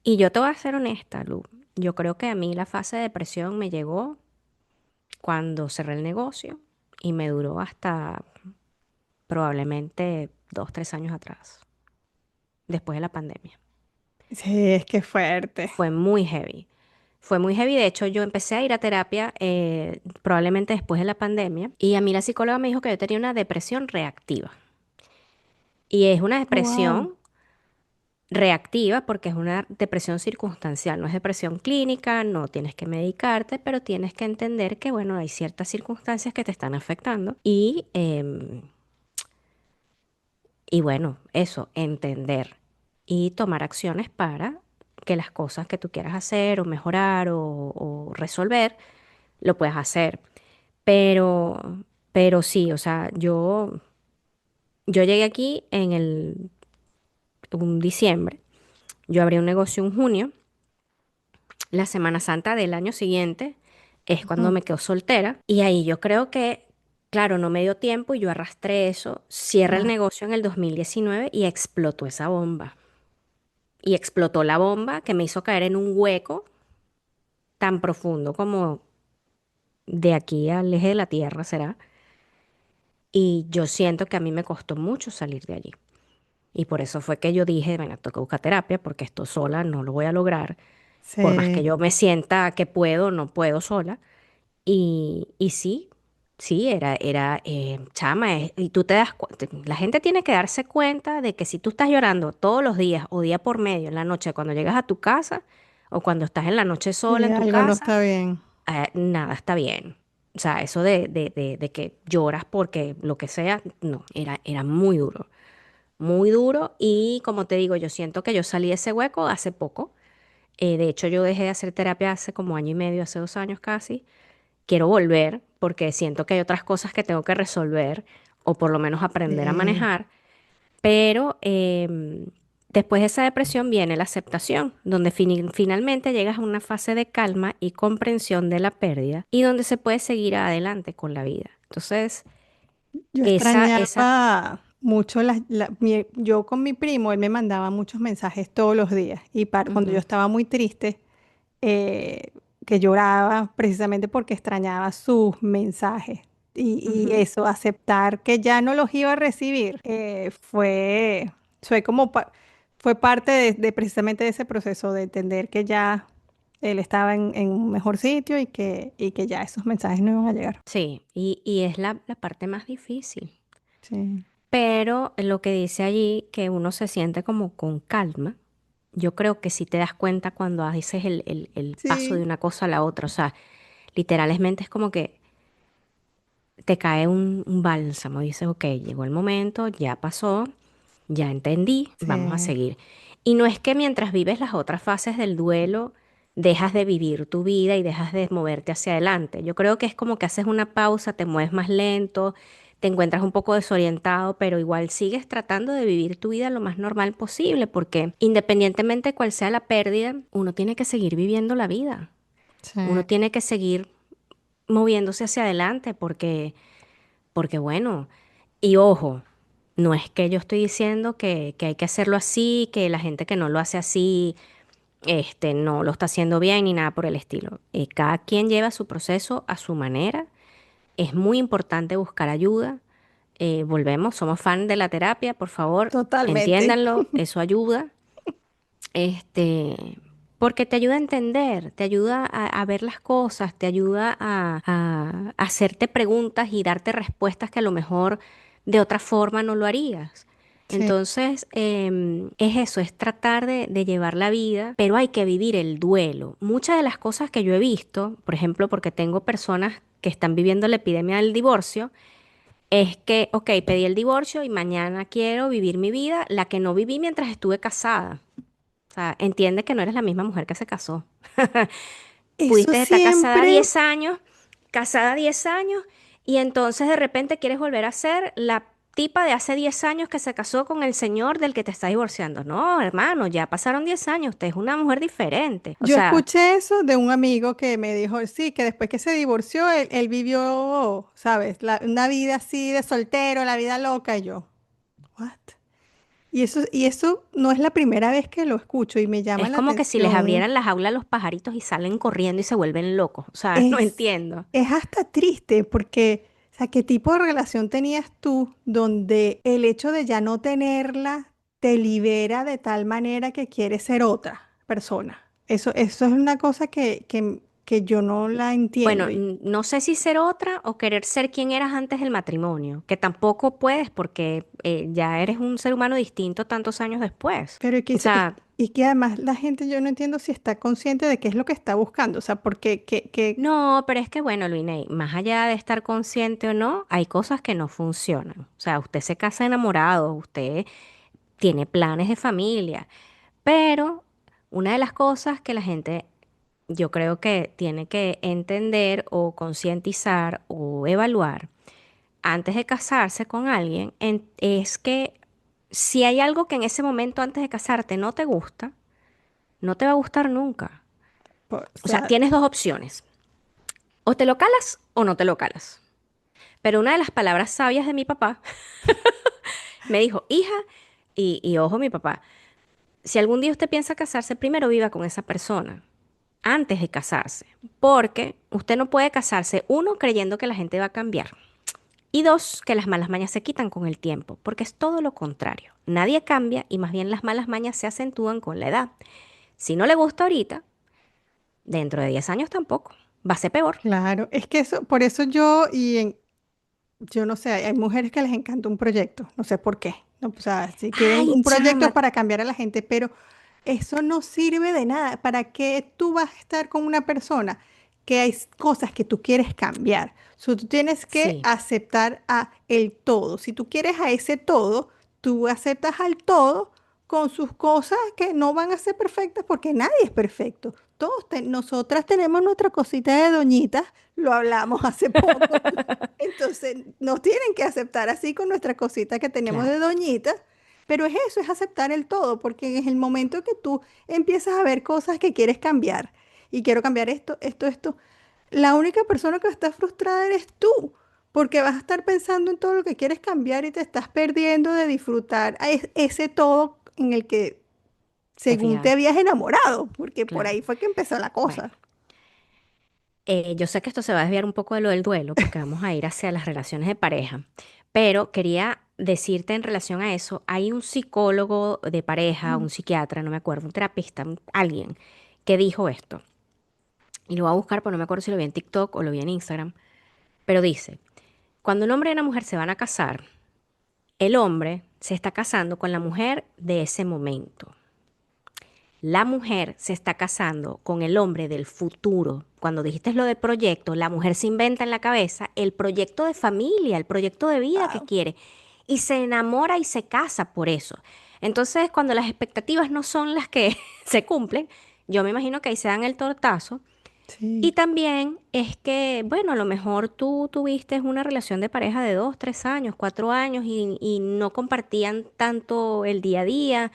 Y yo te voy a ser honesta, Lu. Yo creo que a mí la fase de depresión me llegó cuando cerré el negocio y me duró hasta probablemente 2, 3 años atrás, después de la pandemia. Sí, es que fuerte. Fue muy heavy. Fue muy heavy. De hecho, yo empecé a ir a terapia probablemente después de la pandemia y a mí la psicóloga me dijo que yo tenía una depresión reactiva. Y es una Wow. depresión reactiva porque es una depresión circunstancial, no es depresión clínica, no tienes que medicarte, pero tienes que entender que, bueno, hay ciertas circunstancias que te están afectando y bueno, eso, entender y tomar acciones para que las cosas que tú quieras hacer o mejorar o resolver, lo puedas hacer. Pero, pero sí, o sea, yo llegué aquí un diciembre, yo abrí un negocio en junio, la Semana Santa del año siguiente es cuando Ujú. me quedo soltera y ahí yo creo que, claro, no me dio tiempo y yo arrastré eso, cierra el Ah, negocio en el 2019 y explotó esa bomba. Y explotó la bomba que me hizo caer en un hueco tan profundo como de aquí al eje de la Tierra será. Y yo siento que a mí me costó mucho salir de allí. Y por eso fue que yo dije, bueno, tengo que buscar terapia porque esto sola no lo voy a lograr. Por más que sí. yo me sienta que puedo, no puedo sola. Y sí, sí, chama, y tú te das cuenta, la gente tiene que darse cuenta de que si tú estás llorando todos los días o día por medio en la noche cuando llegas a tu casa o cuando estás en la noche sola Sí, en tu algo no casa, está bien. nada está bien. O sea, eso de que lloras porque lo que sea, no, era muy duro y como te digo, yo siento que yo salí de ese hueco hace poco. De hecho, yo dejé de hacer terapia hace como año y medio, hace 2 años casi. Quiero volver porque siento que hay otras cosas que tengo que resolver o por lo menos aprender a Sí. manejar, pero después de esa depresión viene la aceptación, donde finalmente llegas a una fase de calma y comprensión de la pérdida y donde se puede seguir adelante con la vida. Entonces, Yo esa, extrañaba mucho yo con mi primo, él me mandaba muchos mensajes todos los días y cuando yo ujú, estaba muy triste, eh, que lloraba precisamente porque extrañaba sus mensajes y ujú. eso, aceptar que ya no los iba a recibir, fue como, fue parte de precisamente de ese proceso de entender que ya él estaba en un mejor sitio y que ya esos mensajes no iban a llegar. Sí, y es la parte más difícil. Sí. Pero lo que dice allí, que uno se siente como con calma, yo creo que si te das cuenta cuando haces el paso de Sí. una cosa a la otra, o sea, literalmente es como que te cae un bálsamo, dices, ok, llegó el momento, ya pasó, ya entendí, vamos a Sí, seguir. Y no es que mientras vives las otras fases del duelo, dejas de vivir tu vida y dejas de moverte hacia adelante. Yo creo que es como que haces una pausa, te mueves más lento, te encuentras un poco desorientado, pero igual sigues tratando de vivir tu vida lo más normal posible, porque independientemente de cuál sea la pérdida, uno tiene que seguir viviendo la vida. sí, Uno tiene que seguir moviéndose hacia adelante, porque bueno, y ojo, no es que yo estoy diciendo que hay que hacerlo así, que la gente que no lo hace así, no lo está haciendo bien ni nada por el estilo. Cada quien lleva su proceso a su manera. Es muy importante buscar ayuda. Volvemos, somos fan de la terapia, por favor, totalmente. entiéndanlo, eso ayuda. Este, porque te ayuda a entender, te ayuda a ver las cosas, te ayuda a hacerte preguntas y darte respuestas que a lo mejor de otra forma no lo harías. Sí, Entonces, es eso, es tratar de llevar la vida, pero hay que vivir el duelo. Muchas de las cosas que yo he visto, por ejemplo, porque tengo personas que están viviendo la epidemia del divorcio, es que, ok, pedí el divorcio y mañana quiero vivir mi vida, la que no viví mientras estuve casada. O sea, entiende que no eres la misma mujer que se casó. eso Pudiste estar casada siempre, 10 años, casada 10 años, y entonces de repente quieres volver a ser la tipa de hace 10 años que se casó con el señor del que te estás divorciando. No, hermano, ya pasaron 10 años, usted es una mujer diferente. O Yo sea, escuché eso de un amigo que me dijo, sí, que después que se divorció, él vivió, ¿sabes? Una vida así de soltero, la vida loca. Y yo, ¿what? Y eso no es la primera vez que lo escucho y me llama es la como que si les atención. abrieran la jaula a los pajaritos y salen corriendo y se vuelven locos. O sea, no Es, entiendo. es hasta triste porque, o sea, ¿qué tipo de relación tenías tú donde el hecho de ya no tenerla te libera de tal manera que quieres ser otra persona? Eso es una cosa que yo no la Bueno, entiendo. no sé si ser otra o querer ser quien eras antes del matrimonio, que tampoco puedes porque ya eres un ser humano distinto tantos años después. Pero O sea, y que además la gente, yo no entiendo si está consciente de qué es lo que está buscando. O sea, porque no, pero es que bueno, Luiney, más allá de estar consciente o no, hay cosas que no funcionan. O sea, usted se casa enamorado, usted tiene planes de familia, pero una de las cosas que la gente, yo creo que tiene que entender o concientizar o evaluar antes de casarse con alguien es que si hay algo que en ese momento antes de casarte no te gusta, no te va a gustar nunca. o O sea, sea, tienes dos opciones. O te lo calas o no te lo calas. Pero una de las palabras sabias de mi papá me dijo, hija, y ojo mi papá, si algún día usted piensa casarse, primero viva con esa persona antes de casarse. Porque usted no puede casarse, uno, creyendo que la gente va a cambiar. Y dos, que las malas mañas se quitan con el tiempo, porque es todo lo contrario. Nadie cambia y más bien las malas mañas se acentúan con la edad. Si no le gusta ahorita, dentro de 10 años tampoco. Va a ser peor. claro, es que eso, por eso yo no sé, hay mujeres que les encanta un proyecto, no sé por qué. No, o sea, si quieren Ay, un proyecto es chama. para cambiar a la gente, pero eso no sirve de nada. ¿Para qué tú vas a estar con una persona que hay cosas que tú quieres cambiar? So, tú tienes que Sí, aceptar a el todo. Si tú quieres a ese todo, tú aceptas al todo con sus cosas que no van a ser perfectas porque nadie es perfecto. Nosotras tenemos nuestra cosita de doñitas, lo hablamos hace poco. Entonces, nos tienen que aceptar así con nuestra cosita que tenemos claro. de doñitas, pero es eso, es aceptar el todo, porque en el momento que tú empiezas a ver cosas que quieres cambiar, y quiero cambiar esto, la única persona que está frustrada eres tú, porque vas a estar pensando en todo lo que quieres cambiar y te estás perdiendo de disfrutar ese todo en el que Te según te fijaste. habías enamorado, porque por Claro. ahí fue que empezó la Bueno, cosa. yo sé que esto se va a desviar un poco de lo del duelo, porque vamos a ir hacia las relaciones de pareja, pero quería decirte en relación a eso, hay un psicólogo de pareja, un psiquiatra, no me acuerdo, un terapista, alguien que dijo esto. Y lo voy a buscar, pero no me acuerdo si lo vi en TikTok o lo vi en Instagram. Pero dice, cuando un hombre y una mujer se van a casar, el hombre se está casando con la mujer de ese momento. La mujer se está casando con el hombre del futuro. Cuando dijiste lo de proyecto, la mujer se inventa en la cabeza el proyecto de familia, el proyecto de vida que Wow. quiere y se enamora y se casa por eso. Entonces, cuando las expectativas no son las que se cumplen, yo me imagino que ahí se dan el tortazo. Y Sí, también es que, bueno, a lo mejor tú tuviste una relación de pareja de 2, 3 años, 4 años y no compartían tanto el día a día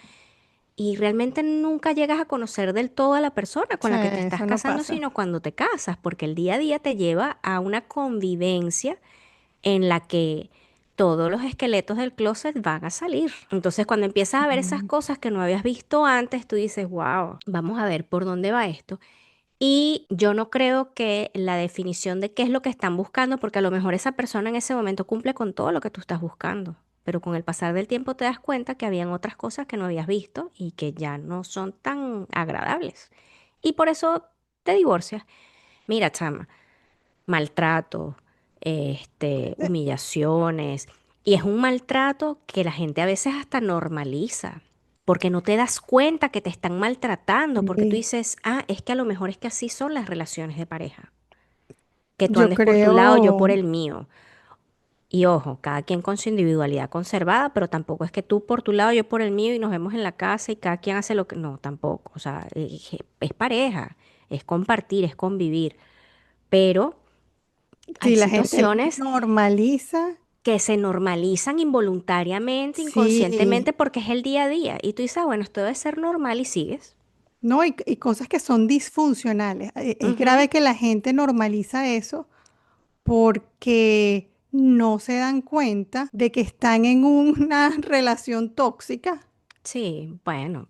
y realmente nunca llegas a conocer del todo a la persona con sí, la que te estás eso no casando, pasa. sino cuando te casas, porque el día a día te lleva a una convivencia en la que todos los esqueletos del closet van a salir. Entonces, cuando empiezas a ver esas Mm. cosas que no habías visto antes, tú dices, wow, vamos a ver por dónde va esto. Y yo no creo que la definición de qué es lo que están buscando, porque a lo mejor esa persona en ese momento cumple con todo lo que tú estás buscando, pero con el pasar del tiempo te das cuenta que habían otras cosas que no habías visto y que ya no son tan agradables. Y por eso te divorcias. Mira, chama, maltrato, humillaciones, y es un maltrato que la gente a veces hasta normaliza. Porque no te das cuenta que te están maltratando, porque tú Sí. dices, ah, es que a lo mejor es que así son las relaciones de pareja, que tú Yo andes por tu lado, yo por creo, el mío. Y ojo, cada quien con su individualidad conservada, pero tampoco es que tú por tu lado, yo por el mío y nos vemos en la casa y cada quien hace lo que... No, tampoco. O sea, es pareja, es compartir, es convivir. Pero hay si la gente situaciones, normaliza que se normalizan involuntariamente, Sí, inconscientemente, porque es el día a día. Y tú dices, "Ah, bueno, esto debe ser normal", y sigues. no, y cosas que son disfuncionales. Es Ujú. grave que la gente normaliza eso porque no se dan cuenta de que están en una relación tóxica. Sí, bueno,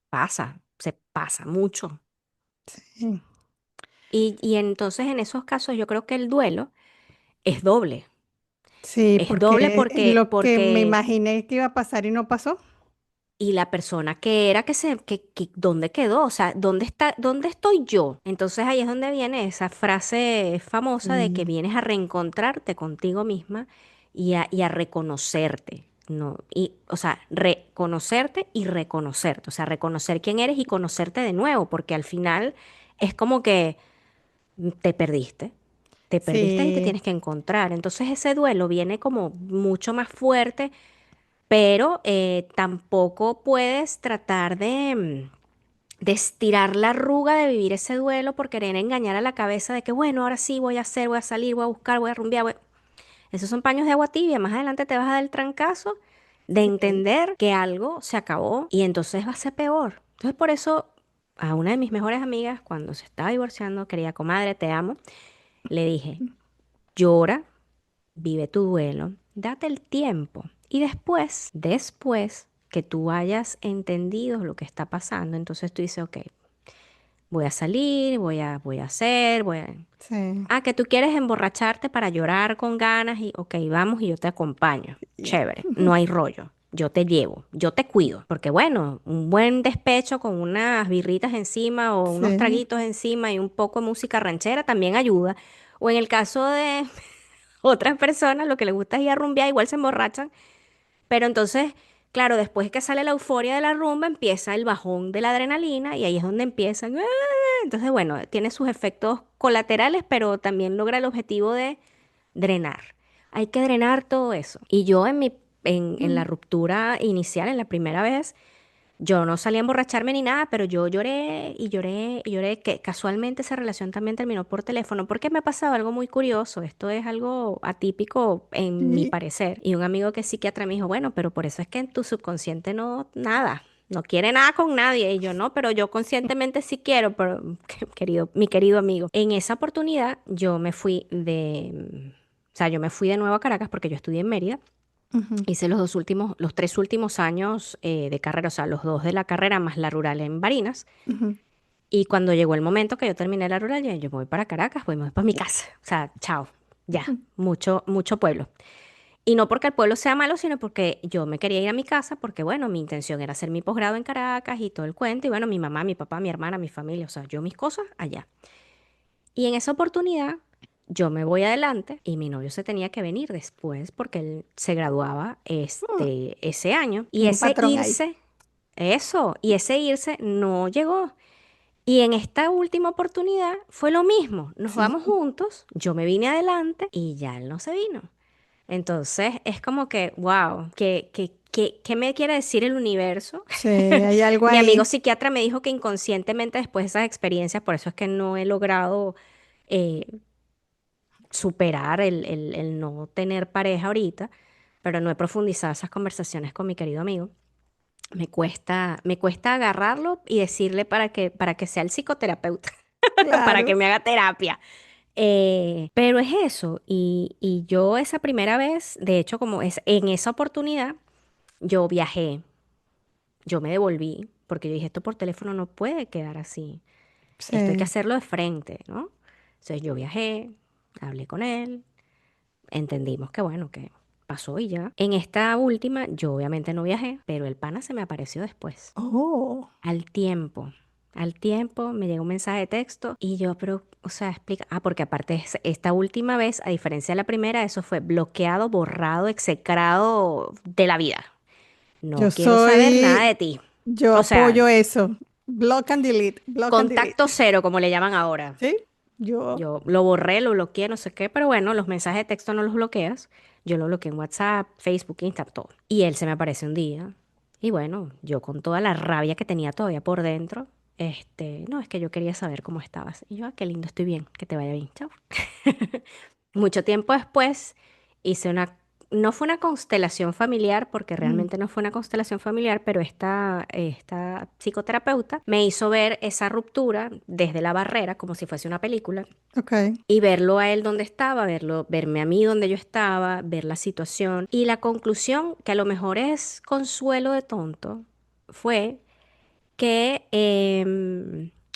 pasa, se pasa mucho. Sí, Y entonces en esos casos yo creo que el duelo es doble. sí, Es doble porque es lo que me porque imaginé que iba a pasar y no pasó. y la persona que era ¿dónde quedó? O sea, ¿dónde está, dónde estoy yo? Entonces ahí es donde viene esa frase famosa de que Sí, vienes a reencontrarte contigo misma y a reconocerte, ¿no? Y, o sea, reconocerte y reconocerte. O sea, reconocer quién eres y conocerte de nuevo, porque al final es como que te perdiste. Te perdiste y te sí, tienes que encontrar. Entonces ese duelo viene como mucho más fuerte, pero tampoco puedes tratar de estirar la arruga de vivir ese duelo por querer engañar a la cabeza de que, bueno, ahora sí voy a hacer, voy a salir, voy a buscar, voy a rumbear. Esos son paños de agua tibia. Más adelante te vas a dar el trancazo de sí. entender que algo se acabó y entonces va a ser peor. Entonces por eso a una de mis mejores amigas, cuando se estaba divorciando, querida comadre, te amo, le dije, llora, vive tu duelo, date el tiempo y después que tú hayas entendido lo que está pasando, entonces tú dices, ok, voy a salir, voy a hacer, Sí. Ah, que tú quieres emborracharte para llorar con ganas y, ok, vamos y yo te acompaño. Y- Chévere, no hay rollo. Yo te llevo, yo te cuido, porque bueno, un buen despecho con unas birritas encima o unos Sí, traguitos encima y un poco de música ranchera también ayuda. O en el caso de otras personas, lo que les gusta es ir a rumbear, igual se emborrachan, pero entonces, claro, después que sale la euforia de la rumba, empieza el bajón de la adrenalina y ahí es donde empiezan. Entonces, bueno, tiene sus efectos colaterales, pero también logra el objetivo de drenar. Hay que drenar todo eso. Y yo en la ruptura inicial, en la primera vez, yo no salí a emborracharme ni nada, pero yo lloré y lloré y lloré, que casualmente esa relación también terminó por teléfono, porque me ha pasado algo muy curioso, esto es algo atípico en mi sí, parecer. Y un amigo que es psiquiatra me dijo, bueno, pero por eso es que en tu subconsciente no, nada, no quiere nada con nadie. Y yo no, pero yo conscientemente sí quiero, pero mi querido amigo, en esa oportunidad yo me fui o sea, yo me fui de nuevo a Caracas porque yo estudié en Mérida. ujú, Hice los 3 últimos años de carrera, o sea, los 2 de la carrera más la rural en Barinas. ujú. Y cuando llegó el momento que yo terminé la rural, yo me voy para Caracas, pues me voy para mi casa. O sea, chao, ya, mucho, mucho pueblo. Y no porque el pueblo sea malo, sino porque yo me quería ir a mi casa, porque bueno, mi intención era hacer mi posgrado en Caracas y todo el cuento. Y bueno, mi mamá, mi papá, mi hermana, mi familia, o sea, yo mis cosas allá. Y en esa oportunidad, yo me voy adelante y mi novio se tenía que venir después porque él se graduaba ese año. Y Hay un ese patrón ahí. irse, y ese irse no llegó. Y en esta última oportunidad fue lo mismo. Nos Sí, vamos juntos, yo me vine adelante y ya él no se vino. Entonces es como que, wow, ¿qué me quiere decir el universo? sí, hay algo Mi amigo ahí. psiquiatra me dijo que inconscientemente después de esas experiencias, por eso es que no he logrado eh, superar el no tener pareja ahorita, pero no he profundizado esas conversaciones con mi querido amigo. Me cuesta agarrarlo y decirle para que sea el psicoterapeuta, para que Claro. me haga terapia. Pero es eso, y yo esa primera vez, de hecho, como es en esa oportunidad, yo viajé, yo me devolví, porque yo dije, esto por teléfono no puede quedar así, esto hay que Sí. hacerlo de frente, ¿no? Entonces yo viajé, hablé con él, entendimos que bueno, que pasó y ya. En esta última, yo obviamente no viajé, pero el pana se me apareció después, Oh, al tiempo. Al tiempo me llegó un mensaje de texto y yo, pero, o sea, explica. Ah, porque aparte esta última vez, a diferencia de la primera, eso fue bloqueado, borrado, execrado de la vida. yo No quiero saber nada soy, de ti. yo O sea, apoyo eso. Block and delete, block and delete. contacto cero, como le llaman ahora. ¿Sí? Yo, Yo lo borré, lo bloqueé, no sé qué, pero bueno, los mensajes de texto no los bloqueas. Yo lo bloqueé en WhatsApp, Facebook, Instagram, todo. Y él se me aparece un día. Y bueno, yo con toda la rabia que tenía todavía por dentro, no, es que yo quería saber cómo estabas. Y yo, qué lindo, estoy bien, que te vaya bien, chao. Mucho tiempo después hice no fue una constelación familiar, porque Mm, realmente no fue una constelación familiar, pero esta psicoterapeuta me hizo ver esa ruptura desde la barrera, como si fuese una película, ok, y verlo a él donde estaba, verme a mí donde yo estaba, ver la situación. Y la conclusión, que a lo mejor es consuelo de tonto, fue que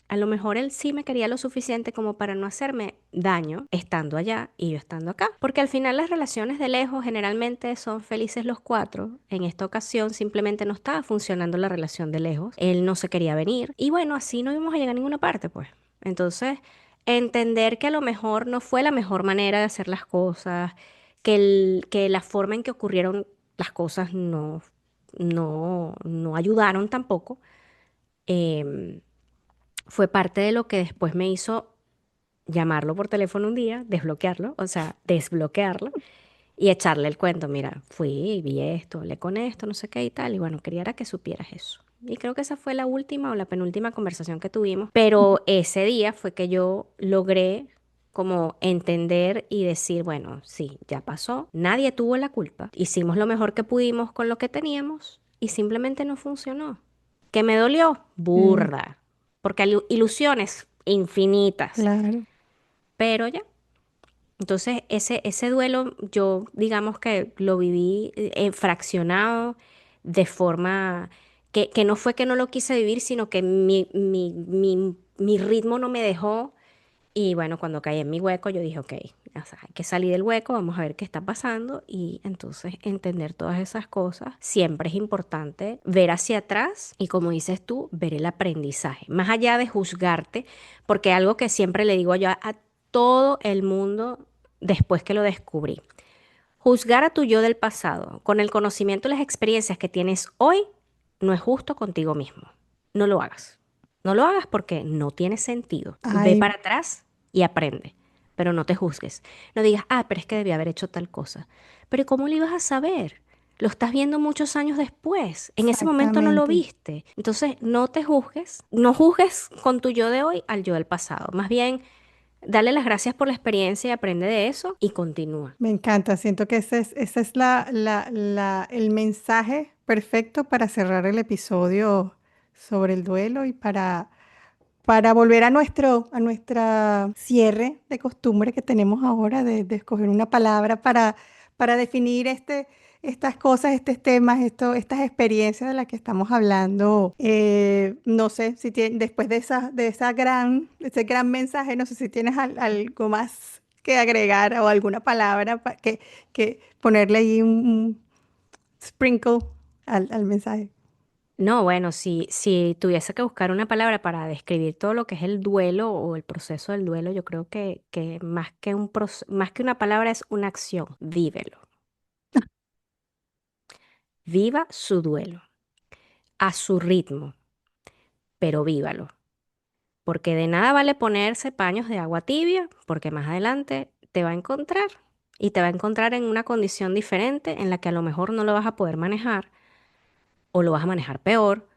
a lo mejor él sí me quería lo suficiente como para no hacerme daño estando allá y yo estando acá. Porque al final las relaciones de lejos generalmente son felices los cuatro. En esta ocasión simplemente no estaba funcionando la relación de lejos. Él no se quería venir. Y bueno, así no íbamos a llegar a ninguna parte, pues. Entonces, entender que a lo mejor no fue la mejor manera de hacer las cosas, que la forma en que ocurrieron las cosas no ayudaron tampoco, em, fue parte de lo que después me hizo llamarlo por teléfono un día, desbloquearlo, o sea, desbloquearlo y echarle el cuento. Mira, fui, vi esto, hablé con esto, no sé qué y tal. Y bueno, quería era que supieras eso. Y creo que esa fue la última o la penúltima conversación que tuvimos. Pero ese día fue que yo logré como entender y decir, bueno, sí, ya pasó, nadie tuvo la culpa, hicimos lo mejor que pudimos con lo que teníamos y simplemente no funcionó. ¿Que me dolió? sí, Burda, porque hay ilusiones infinitas, claro. pero ya. Entonces, ese duelo yo digamos que lo viví fraccionado de forma que no fue que no lo quise vivir, sino que mi ritmo no me dejó. Y bueno, cuando caí en mi hueco, yo dije, ok, o sea, hay que salir del hueco, vamos a ver qué está pasando. Y entonces entender todas esas cosas, siempre es importante ver hacia atrás y como dices tú, ver el aprendizaje, más allá de juzgarte, porque algo que siempre le digo yo a todo el mundo después que lo descubrí, juzgar a tu yo del pasado con el conocimiento y las experiencias que tienes hoy no es justo contigo mismo. No lo hagas. No lo hagas porque no tiene sentido. Ve Ay, para atrás y aprende, pero no te juzgues. No digas, ah, pero es que debía haber hecho tal cosa. Pero ¿cómo lo ibas a saber? Lo estás viendo muchos años después. En ese momento no lo exactamente. viste. Entonces, no te juzgues. No juzgues con tu yo de hoy al yo del pasado. Más bien, dale las gracias por la experiencia y aprende de eso y continúa. Me encanta, siento que ese es el mensaje perfecto para cerrar el episodio sobre el duelo y para volver a nuestra cierre de costumbre que tenemos ahora de escoger una palabra para definir estas cosas, estos temas, estas experiencias de las que estamos hablando. No sé si después de ese gran mensaje, no sé si tienes algo más que agregar o alguna palabra que ponerle ahí un sprinkle al mensaje. No, bueno, si tuviese que buscar una palabra para describir todo lo que es el duelo o el proceso del duelo, yo creo que más que una palabra es una acción. Vívelo. Viva su duelo a su ritmo, pero vívalo. Porque de nada vale ponerse paños de agua tibia, porque más adelante te va a encontrar y te va a encontrar en una condición diferente en la que a lo mejor no lo vas a poder manejar o lo vas a manejar peor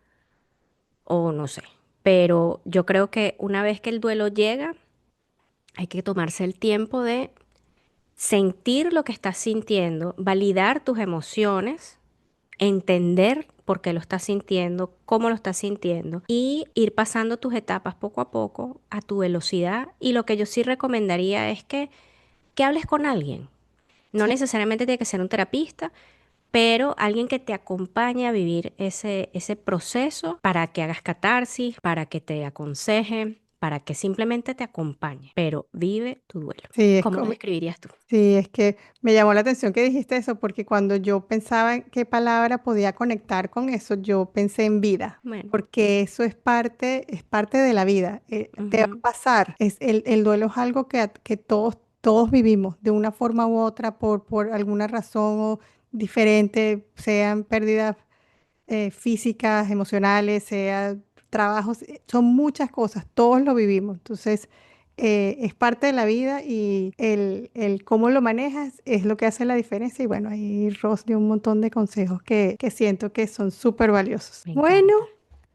o no sé. Pero yo creo que una vez que el duelo llega, hay que tomarse el tiempo de sentir lo que estás sintiendo, validar tus emociones, entender por qué lo estás sintiendo, cómo lo estás sintiendo y ir pasando tus etapas poco a poco a tu velocidad. Y lo que yo sí recomendaría es que hables con alguien. No Sí. necesariamente tiene que ser un terapista, pero alguien que te acompañe a vivir ese proceso para que hagas catarsis, para que te aconseje, para que simplemente te acompañe, pero vive tu duelo. Sí, ¿Cómo lo describirías tú? sí, es que me llamó la atención que dijiste eso, porque cuando yo pensaba en qué palabra podía conectar con eso, yo pensé en vida, Bueno, porque eso es parte de la vida, te va a ujú, pasar. El duelo es algo que todos vivimos de una forma u otra por alguna razón o diferente, sean pérdidas físicas, emocionales, sea trabajos, son muchas cosas, todos lo vivimos. Entonces, es parte de la vida y el cómo lo manejas es lo que hace la diferencia. Y bueno, ahí Ross dio un montón de consejos que siento que son súper valiosos. me Bueno, encanta.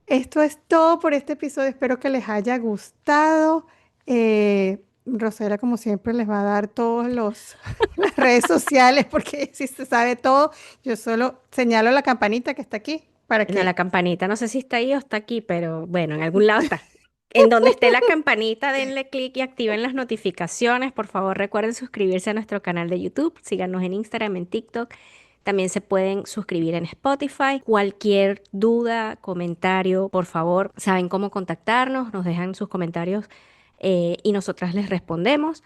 esto es todo por este episodio. Espero que les haya gustado. Rosera, como siempre, les va a dar todos los las redes sociales porque si se sabe todo, yo solo señalo la campanita que está aquí para No, la que campanita, no sé si está ahí o está aquí, pero bueno, en algún lado está. En donde esté la campanita, denle clic y activen las notificaciones. Por favor, recuerden suscribirse a nuestro canal de YouTube, síganos en Instagram, en TikTok. También se pueden suscribir en Spotify. Cualquier duda, comentario, por favor, saben cómo contactarnos, nos dejan sus comentarios y nosotras les respondemos.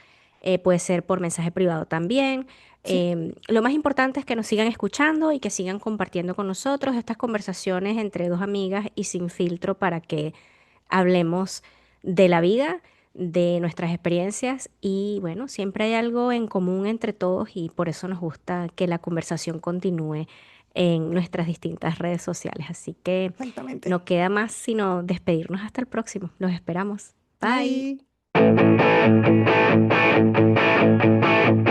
Puede ser por mensaje privado también. sí, Lo más importante es que nos sigan escuchando y que sigan compartiendo con nosotros estas conversaciones entre dos amigas y sin filtro para que hablemos de la vida, de nuestras experiencias y bueno, siempre hay algo en común entre todos y por eso nos gusta que la conversación continúe en nuestras distintas redes sociales. Así que exactamente. no queda más sino despedirnos hasta el próximo. Los esperamos. Bye. Bye.